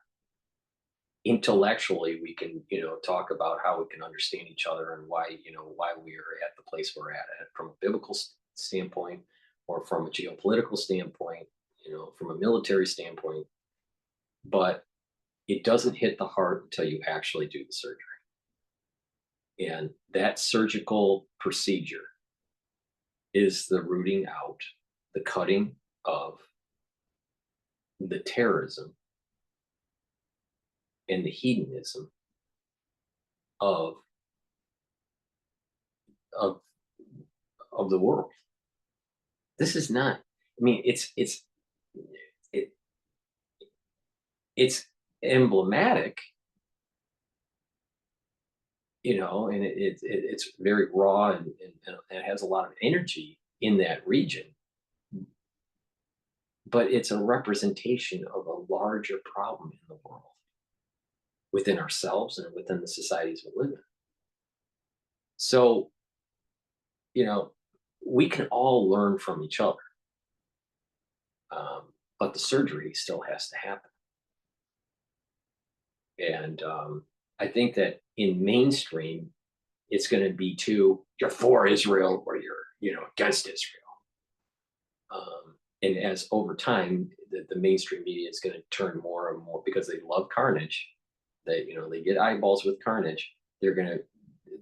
Intellectually, we can, talk about how we can understand each other, and why we are at the place we're at from a biblical standpoint, or from a geopolitical standpoint, from a military standpoint. But it doesn't hit the heart until you actually do the surgery. And that surgical procedure is the rooting out, the cutting of the terrorism and the hedonism of the world. This is not, I mean, it's emblematic, and it's very raw, and it has a lot of energy in that region. But it's a representation of a larger problem in the world, within ourselves and within the societies we live in. So, we can all learn from each other. but the surgery still has to happen. And I think that in mainstream, it's going to be too, you're for Israel or you're, against Israel. And as over time, the mainstream media is going to turn more and more because they love carnage. They get eyeballs with carnage. They're going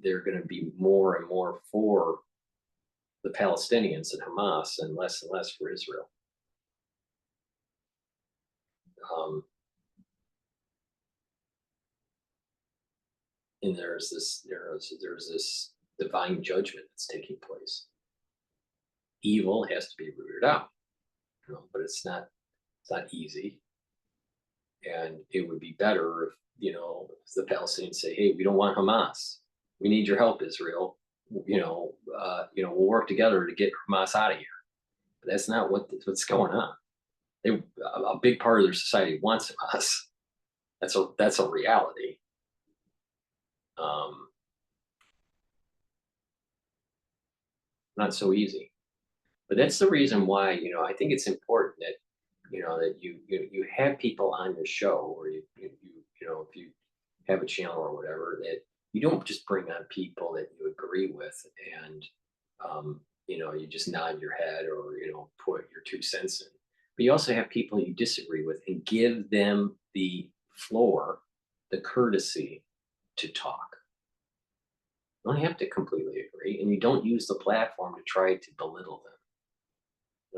to be more and more for the Palestinians and Hamas and less for Israel. Um, and there's this divine judgment that's taking place. Evil has to be rooted out, but it's not easy. And it would be better if the Palestinians say, "Hey, we don't want Hamas. We need your help, Israel. We'll work together to get Hamas out of here." But that's not what's going on. A big part of their society wants Hamas. That's a reality. Um, Not so easy. But that's the reason why I think it's important that that you have people on your show, or if you have a channel or whatever, that you don't just bring on people that you agree with and you just nod your head or put your 2 cents in. But you also have people you disagree with and give them the floor, the courtesy to talk. You don't have to completely agree, and you don't use the platform to try to belittle them.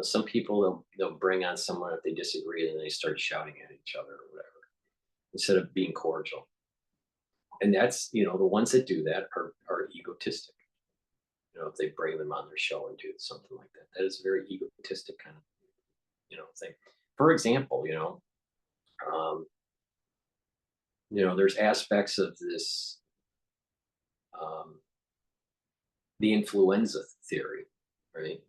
Some people they'll bring on someone if they disagree, and they start shouting at each other or whatever, instead of being cordial. And that's the ones that do that are egotistic. If they bring them on their show and do something like that, that is a very egotistic kind of thing. For example, um, there's aspects of this the influenza theory, right?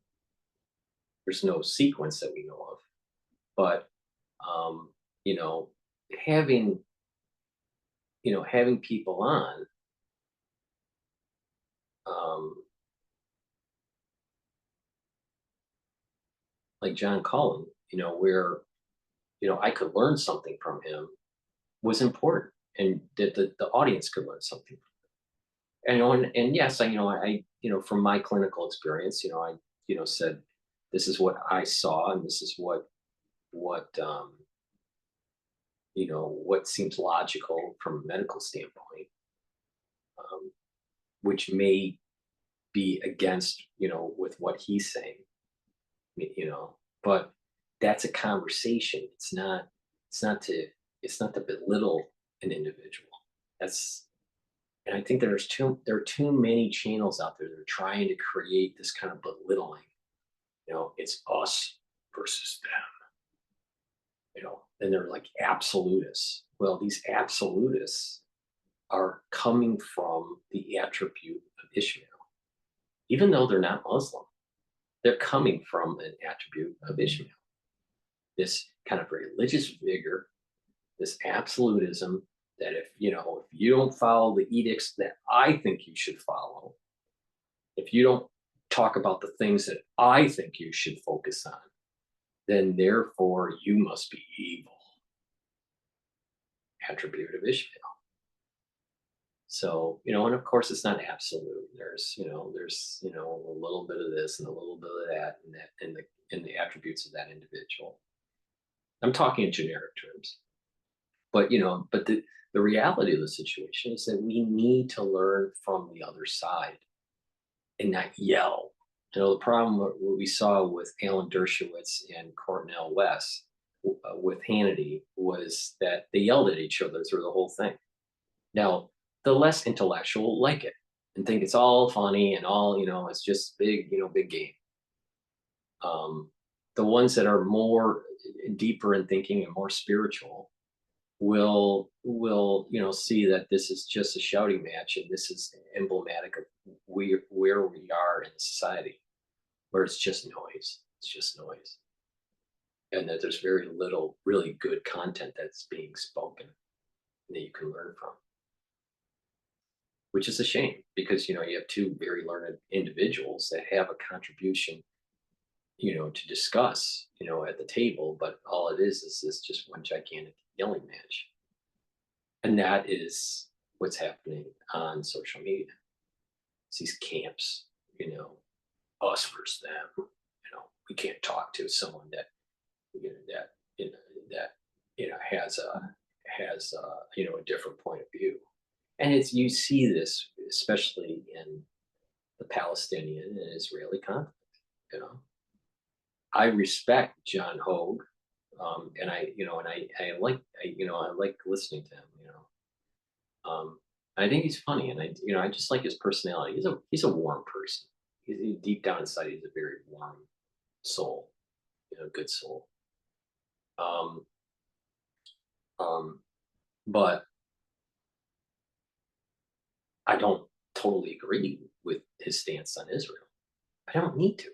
There's no sequence that we know of, but um, you know, having having people on, um, like John Cullen, where I could learn something from him was important, and that the audience could learn something. And yes, from my clinical experience, I said this is what I saw, and this is what what seems logical from a medical standpoint, um, which may be against with what he's saying, but that's a conversation. It's not to belittle an individual. That's And I think there are too many channels out there that are trying to create this kind of belittling. It's us versus them. And they're like absolutists. Well, these absolutists are coming from the attribute of Ishmael, even though they're not Muslim. They're coming from an attribute of Ishmael. This kind of religious vigor, this absolutism, that if you don't follow the edicts that I think you should follow, if you don't talk about the things that I think you should focus on, then therefore you must be evil. Attribute of Ishmael. So, and of course it's not absolute. There's a little bit of this and a little bit of that, in the attributes of that individual. I'm talking in generic terms. But the reality of the situation is that we need to learn from the other side and not yell. The problem what we saw with Alan Dershowitz and Cornel West with Hannity was that they yelled at each other through the whole thing. Now, the less intellectual like it and think it's all funny and all, it's just big game. The ones that are more deeper in thinking and more spiritual will see that this is just a shouting match, and this is emblematic of where we are in society, where it's just noise, and that there's very little really good content that's being spoken that you can learn from, which is a shame, because you have two very learned individuals that have a contribution to discuss, at the table, but all it is just one gigantic yelling match. And that is what's happening on social media. It's these camps, us versus them. We can't talk to someone that that you know that has a different point of view. And it's you see this especially in the Palestinian and Israeli conflict. You know, I respect John Hogue, and I like listening to him. I think he's funny, and I just like his personality. He's a warm person. Deep down inside, he's a very warm soul, good soul. Um, um, but I don't totally agree with his stance on Israel. I don't need to,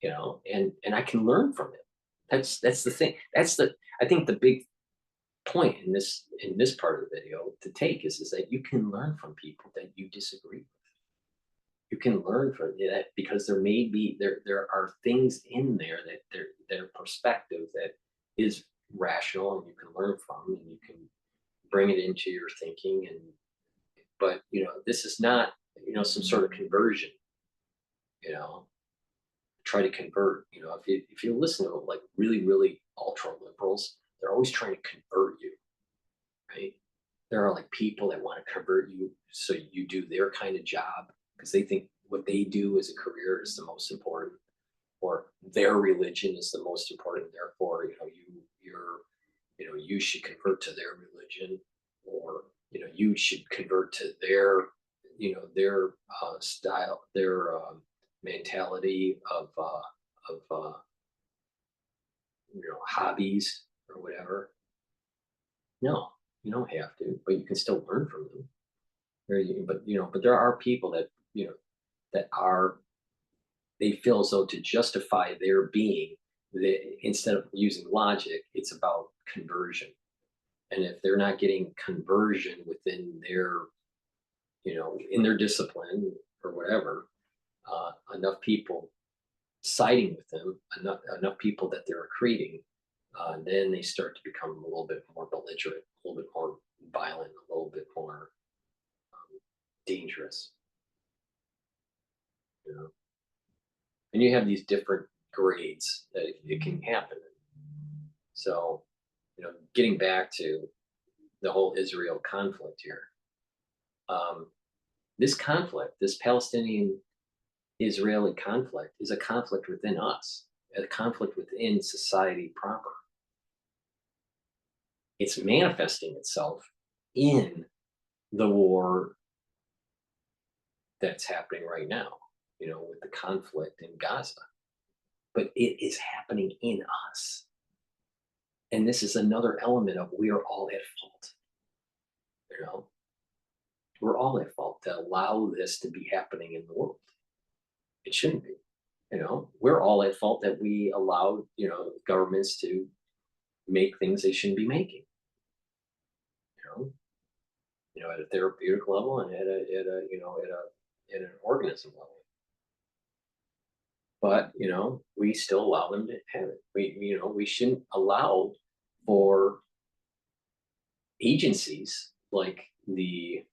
and I can learn from him. That's the thing. I think the big point in this part of the video to take is that you can learn from people that you disagree with. You can learn from that because there are things in there that their perspective that is rational and you can learn from and you can bring it into your thinking. But this is not some sort of conversion. you know Try to convert. If you listen to like really ultra liberals, they're always trying to convert you, right? There are like people that want to convert you so you do their kind of job because they think what they do as a career is the most important, or their religion is the most important. Therefore, you should convert to their religion, or you should convert to their style, their mentality of hobbies or whatever. No, you don't have to, but you can still learn from them. But there are people that that are they feel as though to justify their being, instead of using logic, it's about conversion. And if they're not getting conversion within in their discipline or whatever, enough people siding with them, enough people that they're accreting, then they start to become a little bit more belligerent, a little bit more violent, a little bit more dangerous. You know, and you have these different grades that it can happen. So, getting back to the whole Israel conflict here, this conflict, this Palestinian Israeli conflict, is a conflict within us, a conflict within society proper. It's manifesting itself in the war that's happening right now, with the conflict in Gaza. But it is happening in us. And this is another element of we are all at fault. We're all at fault to allow this to be happening in the world. It shouldn't be. We're all at fault that we allowed, governments to make things they shouldn't be making. At a therapeutic level and at an organism level. But we still allow them to have it. We shouldn't allow for agencies like the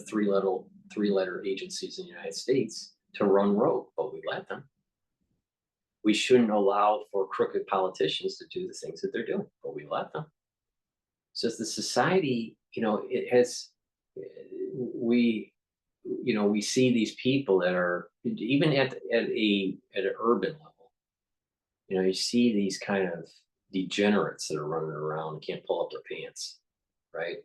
three-letter agencies in the United States to run rogue, but we let them. We shouldn't allow for crooked politicians to do the things that they're doing, but we let them. So as the society, it has, we see these people that are even at an urban level. You see these kind of degenerates that are running around and can't pull up their pants, right?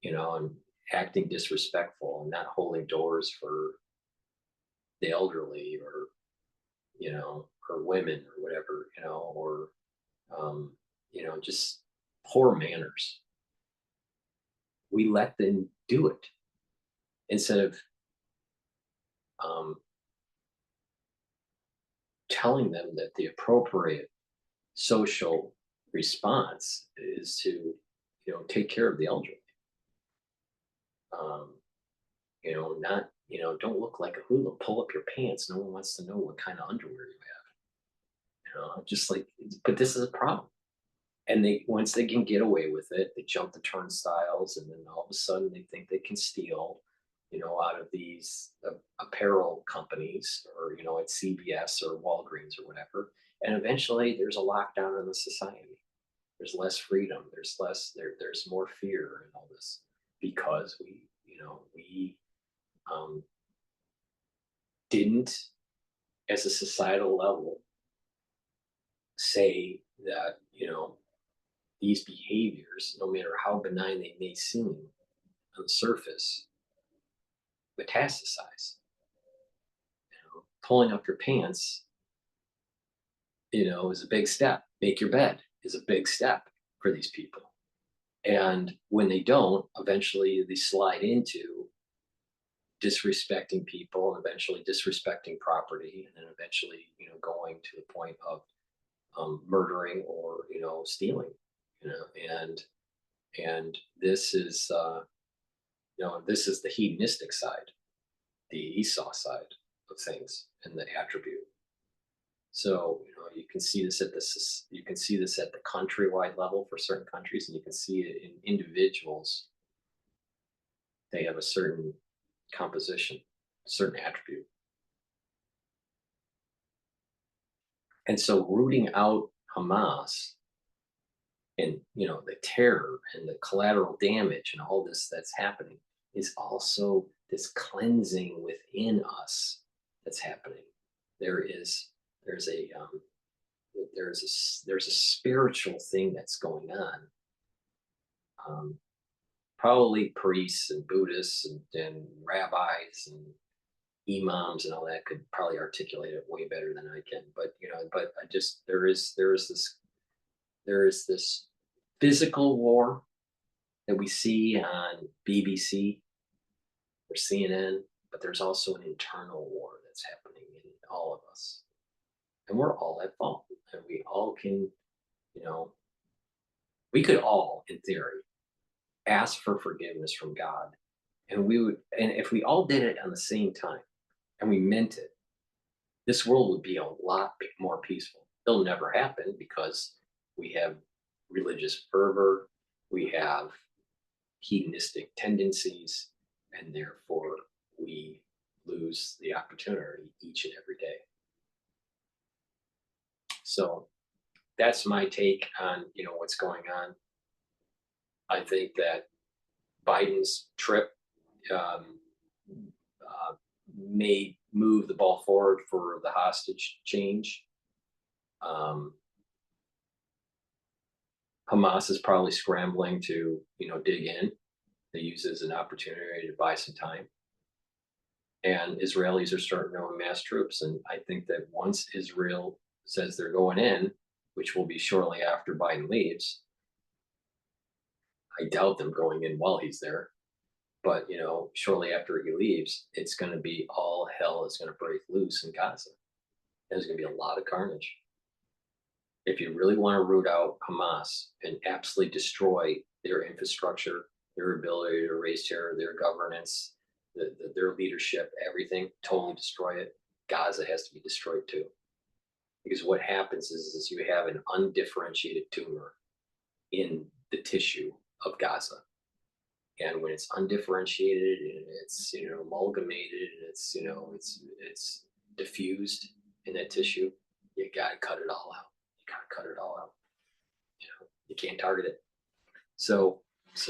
And acting disrespectful and not holding doors for the elderly or or women or whatever, or just poor manners. We let them do it instead of telling them that the appropriate social response is to take care of the elderly. Not don't look like a hula. Pull up your pants. No one wants to know what kind of underwear you have. Just like, but this is a problem. And they once they can get away with it, they jump the turnstiles, and then all of a sudden they think they can steal, out of these apparel companies, or at CVS or Walgreens or whatever. And eventually, there's a lockdown in the society. There's less freedom. There's less. There's more fear and all this because we um, didn't, as a societal level, say that these behaviors, no matter how benign they may seem on the surface, metastasize. Pulling up your pants, is a big step. Make your bed is a big step for these people. And when they don't, eventually they slide into disrespecting people, and eventually disrespecting property, and then eventually, going to the point of murdering or stealing. And this is this is the hedonistic side, the Esau side of things, and the attribute. So you can see this at the countrywide level for certain countries, and you can see it in individuals. They have a certain composition, certain attribute. And so rooting out Hamas and the terror and the collateral damage and all this that's happening is also this cleansing within us that's happening. There's a spiritual thing that's going on. Probably priests and Buddhists and rabbis and imams and all that could probably articulate it way better than I can. But I just there is this physical war that we see on BBC or CNN, but there's also an internal war that's happening in all of us, and we're all at fault. And we all can, we could all, in theory, ask for forgiveness from God, and if we all did it on the same time, and we meant it, this world would be a lot more peaceful. It'll never happen because we have religious fervor, we have hedonistic tendencies, and therefore we lose the opportunity each and every day. So that's my take on what's going on. I think that Biden's trip may move the ball forward for the hostage change. Hamas is probably scrambling to dig in. They use it as an opportunity to buy some time. And Israelis are starting to amass troops. And I think that once Israel says they're going in, which will be shortly after Biden leaves, I doubt them going in while he's there. But shortly after he leaves, it's going to be all hell is going to break loose in Gaza. There's going to be a lot of carnage. If you really want to root out Hamas and absolutely destroy their infrastructure, their ability to raise terror, their governance, their leadership, everything, totally destroy it, Gaza has to be destroyed too. Because what happens is you have an undifferentiated tumor in the tissue of Gaza. And when it's undifferentiated and it's amalgamated and it's diffused in that tissue, you gotta cut it all out. You can't target it. So it's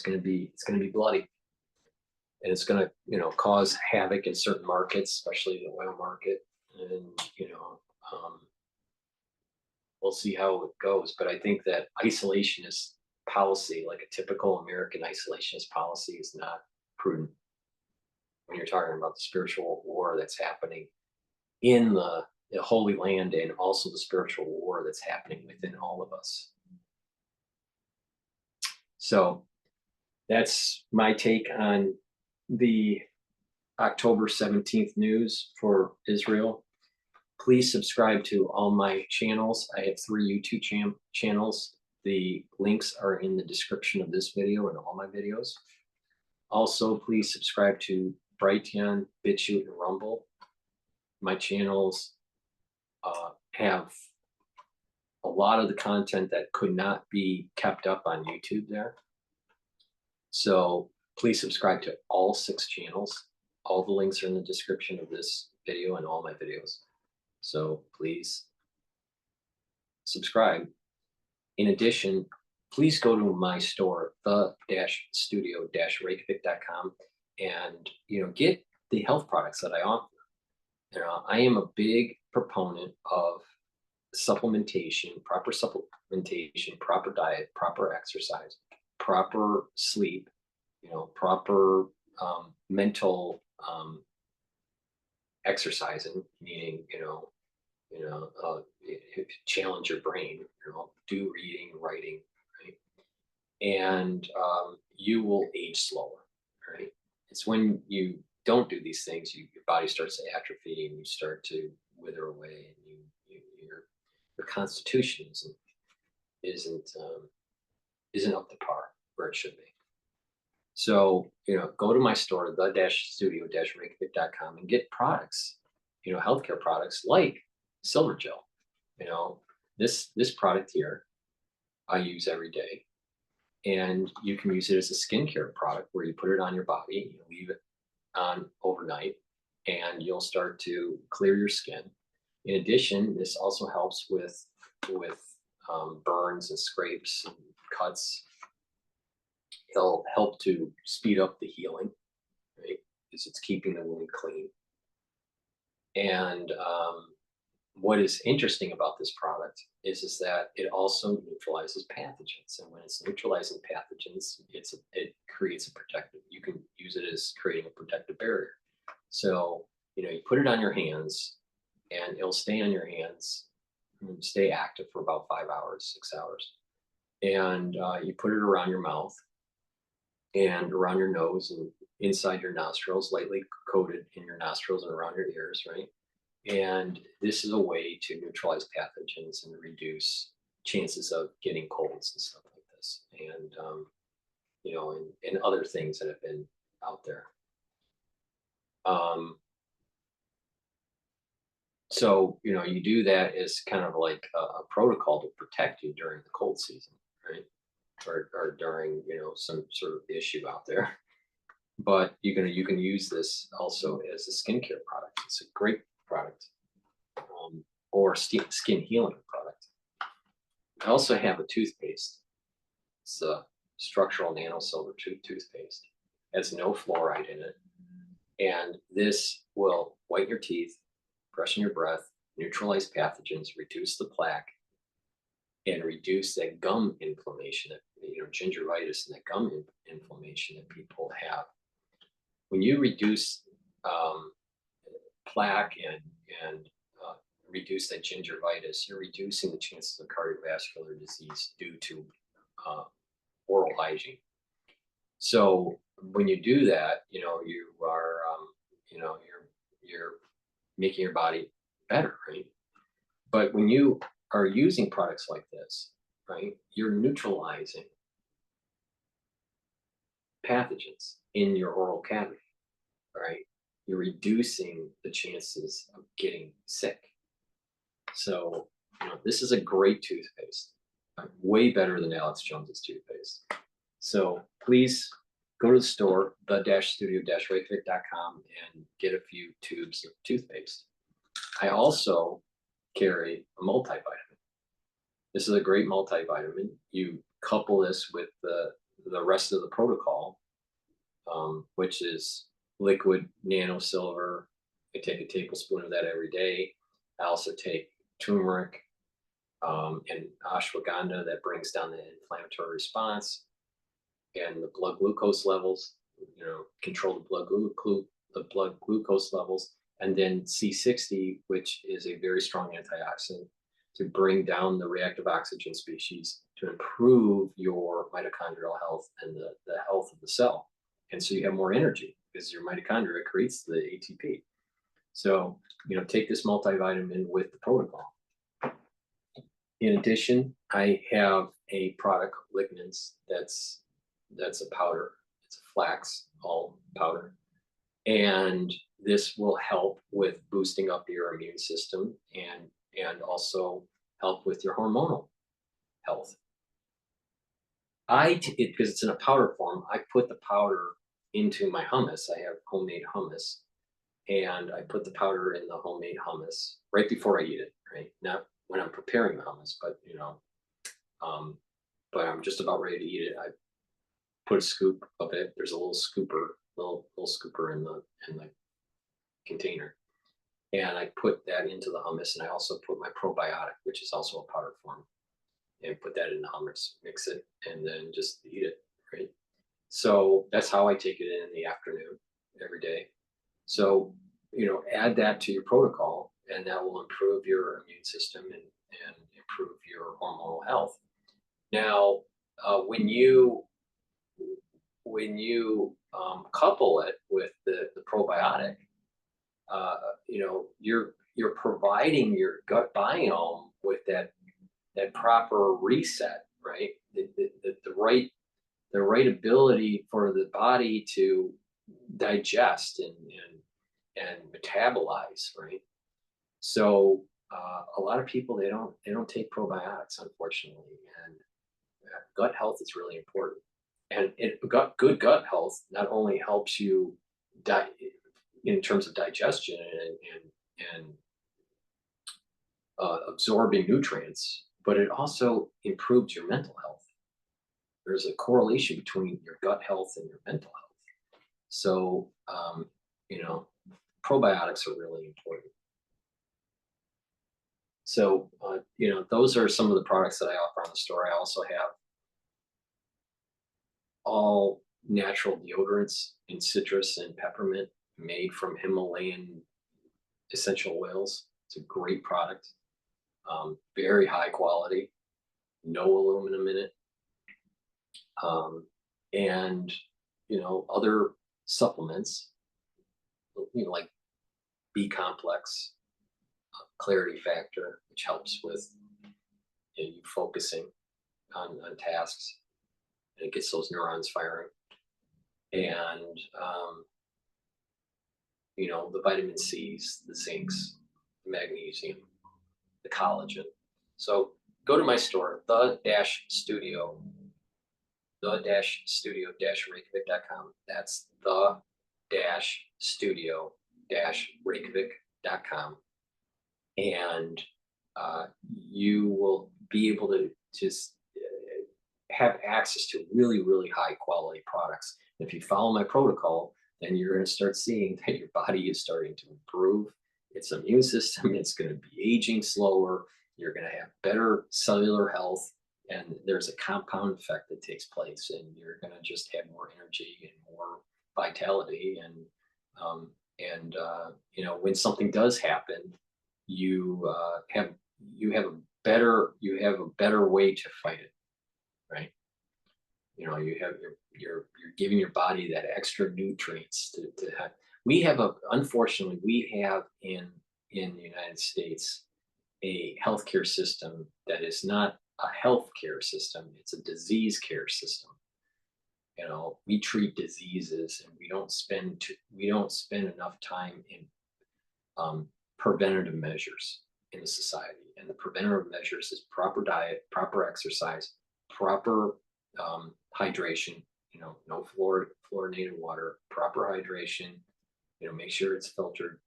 gonna be bloody, and it's gonna cause havoc in certain markets, especially the oil market, and we'll see how it goes. But I think that isolationist policy, like a typical American isolationist policy, is not prudent when you're talking about the spiritual war that's happening in the Holy Land, and also the spiritual war that's happening within all of us. So that's my take on the October 17th news for Israel. Please subscribe to all my channels. I have 3 YouTube channels. The links are in the description of this video and all my videos. Also, please subscribe to Brighteon, Bitchute, and Rumble. My channels have a lot of the content that could not be kept up on YouTube there. So please subscribe to all 6 channels. All the links are in the description of this video and all my videos. So please subscribe. In addition, please go to my store, the-studio-reykjavik.com, and get the health products that I offer. I am a big proponent of supplementation, proper diet, proper exercise, proper sleep, proper mental exercising, meaning challenge your brain, do reading, writing, right? And you will age slower, right? It's when you don't do these things, your body starts to atrophy and you start to wither away, and your constitution isn't up to par where it should be. So, go to my store, the-studio-reykjavik.com, and get products, healthcare products like Silver Gel. This product here I use every day, and you can use it as a skincare product where you put it on your body, you leave it on overnight, and you'll start to clear your skin. In addition, this also helps with burns and scrapes and cuts. It'll help to speed up the healing, right? Because it's keeping the wound clean. And what is interesting about this product is that it also neutralizes pathogens. And when it's neutralizing pathogens, it creates a protective. You can use it as creating a protective barrier. So you put it on your hands, and it'll stay on your hands and stay active for about 5 hours, 6 hours. And you put it around your mouth and around your nose and inside your nostrils, lightly coated in your nostrils and around your ears, right? And this is a way to neutralize pathogens and reduce chances of getting colds and stuff like this, and and other things that have been out there. So you do that as kind of like a protocol to protect you during the cold season, right? Or during some sort of issue out there. But you can use this also as a skincare product. It's a great product, or skin healing product. I also have a toothpaste. It's a structural nano silver toothpaste. It has no fluoride in it, and this will whiten your teeth, freshen your breath, neutralize pathogens, reduce the plaque, and reduce that gum inflammation, that gingivitis and that gum inflammation that people have. When you reduce plaque and reduce that gingivitis, you're reducing the chances of cardiovascular disease due to oral hygiene. So when you do that, you are you're making your body better, right? But when you are using products like this, right, you're neutralizing pathogens in your oral cavity, right? You're reducing the chances of getting sick. So, this is a great toothpaste, way better than Alex Jones's toothpaste. So please go to the store, the-studio-reykjavik.com, and get a few tubes of toothpaste. I also carry a multivitamin. This is a great multivitamin. You couple this with the rest of the protocol, which is liquid nano silver. I take a tablespoon of that every day. I also take turmeric and ashwagandha that brings down the inflammatory response and the blood glucose levels, control the blood glucose levels, and then C60, which is a very strong antioxidant to bring down the reactive oxygen species to improve your mitochondrial health and the health of the cell. And so you have more energy because your mitochondria creates the ATP. So, take this multivitamin with the protocol. In addition, I have a product, lignans, that's a powder. It's a flax all powder. And this will help with boosting up your immune system and also help with your hormonal health. Because it's in a powder form, I put the powder into my hummus. I have homemade hummus, and I put the powder in the homemade hummus right before I eat it, right? Not when I'm preparing the hummus, but um, but I'm just about ready to eat it. I put a scoop of it. There's a little scooper in the container, and I put that into the hummus. And I also put my probiotic, which is also a powder form, and put that in the hummus. Mix it, and then just eat it. Right. So that's how I take it in the afternoon every day. So, add that to your protocol, and that will improve your immune system and improve your hormonal health. Now, when you couple it with the probiotic, you're providing your gut biome with that proper reset, right? The right ability for the body to digest and metabolize, right? So a lot of people they don't take probiotics, unfortunately, and gut health is really important. And good gut health not only helps you di- in terms of digestion and absorbing nutrients, but it also improves your mental health. There's a correlation between your gut health and your mental health. So, you know, probiotics are really important. So, those are some of the products that I offer on the store. I also have all natural deodorants in citrus and peppermint made from Himalayan essential oils. It's a great product, very high quality, no aluminum in it, and other supplements, like B complex, clarity factor, which helps with you focusing on tasks, and it gets those neurons firing, and the vitamin C's, the zincs, the magnesium, the collagen. So go to my store, the-studio-reykjavik.com. That's the-studio-reykjavik.com. And you will be able to just have access to really, really high quality products. If you follow my protocol, then you're going to start seeing that your body is starting to improve its immune system. It's going to be aging slower. You're going to have better cellular health. And there's a compound effect that takes place, and you're going to just have more energy and more vitality. When something does happen, you have a better way to fight it, right? You're giving your body that extra nutrients to have. Unfortunately, we have in the United States a healthcare system that is not a healthcare system, it's a disease care system. We treat diseases, and we don't spend enough time in preventative measures in the society. And the preventative measures is proper diet, proper exercise, proper hydration, no fluorinated water, proper hydration, make sure it's filtered,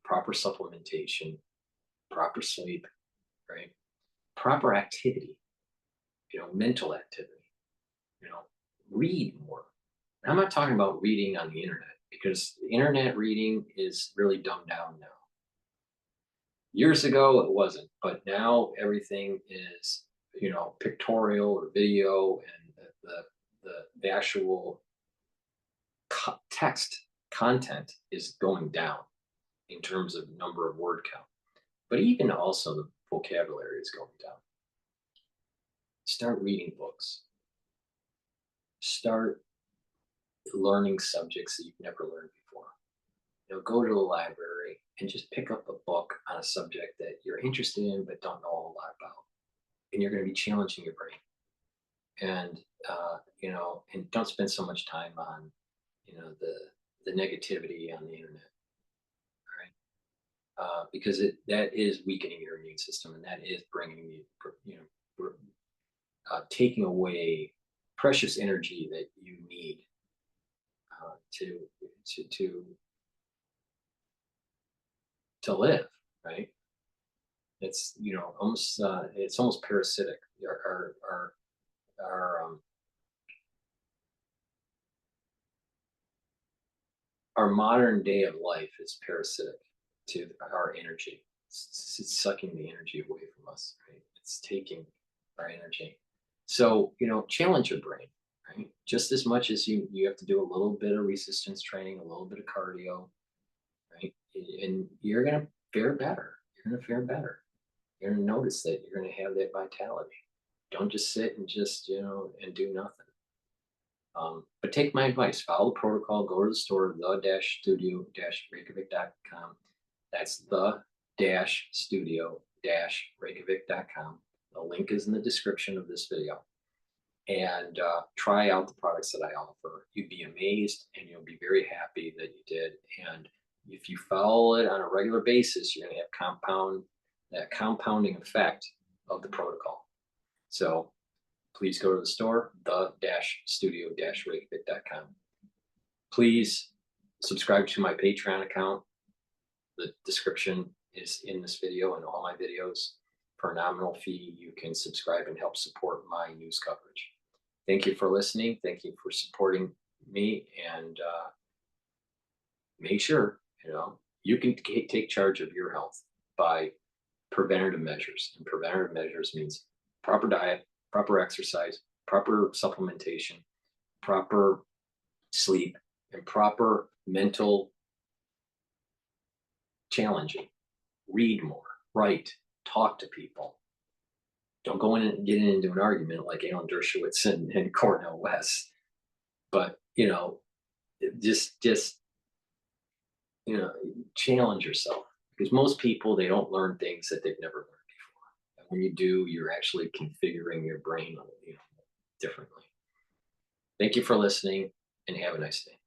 proper supplementation, proper sleep, right? Proper activity, mental activity, you know, read more. And I'm not talking about reading on the internet, because the internet reading is really dumbed down now. Years ago, it wasn't, but now everything is, pictorial or video, and the actual text content is going down in terms of number of word count. But even also the vocabulary is going down. Start reading books. Start learning subjects that you've never learned before. Go to the library and just pick up a book on a subject that you're interested in but don't know a lot about. And you're going to be challenging your brain. And and don't spend so much time on, the the negativity on the internet, right? Because that is weakening your immune system, and that is bringing taking away precious energy that you need to to to to live, right? It's almost it's almost parasitic. Our modern day of life is parasitic to our energy. It's sucking the energy away from us, right? It's taking our energy. So, challenge your brain, right? Just as much as you have to do a little bit of resistance training, a little bit of cardio, right? And you're gonna fare better. You're gonna fare better. You're gonna notice that you're gonna have that vitality. Don't just sit and just, and do nothing. But take my advice, follow the protocol, go to the store, the-studio-reykjavik.com. That's the-studio-reykjavik.com. The link is in the description of this video. And try out the products that I offer. You'd be amazed and you'll be very happy that you did. And if you follow it on a regular basis, you're going to have that compounding effect of the protocol. So please go to the store, the-studio-reykjavik.com. Please subscribe to my Patreon account. The description is in this video and all my videos. For a nominal fee, you can subscribe and help support my news coverage. Thank you for listening. Thank you for supporting me. And make sure, you can take charge of your health by preventative measures. And preventative measures means proper diet, proper exercise, proper supplementation, proper sleep, and proper mental challenging. Read more, write, talk to people. Don't go in and get into an argument like Alan Dershowitz and Cornel West. But, just challenge yourself, because most people, they don't learn things that they've never learned before. And when you do, you're actually configuring your brain differently. Thank you for listening, and have a nice day.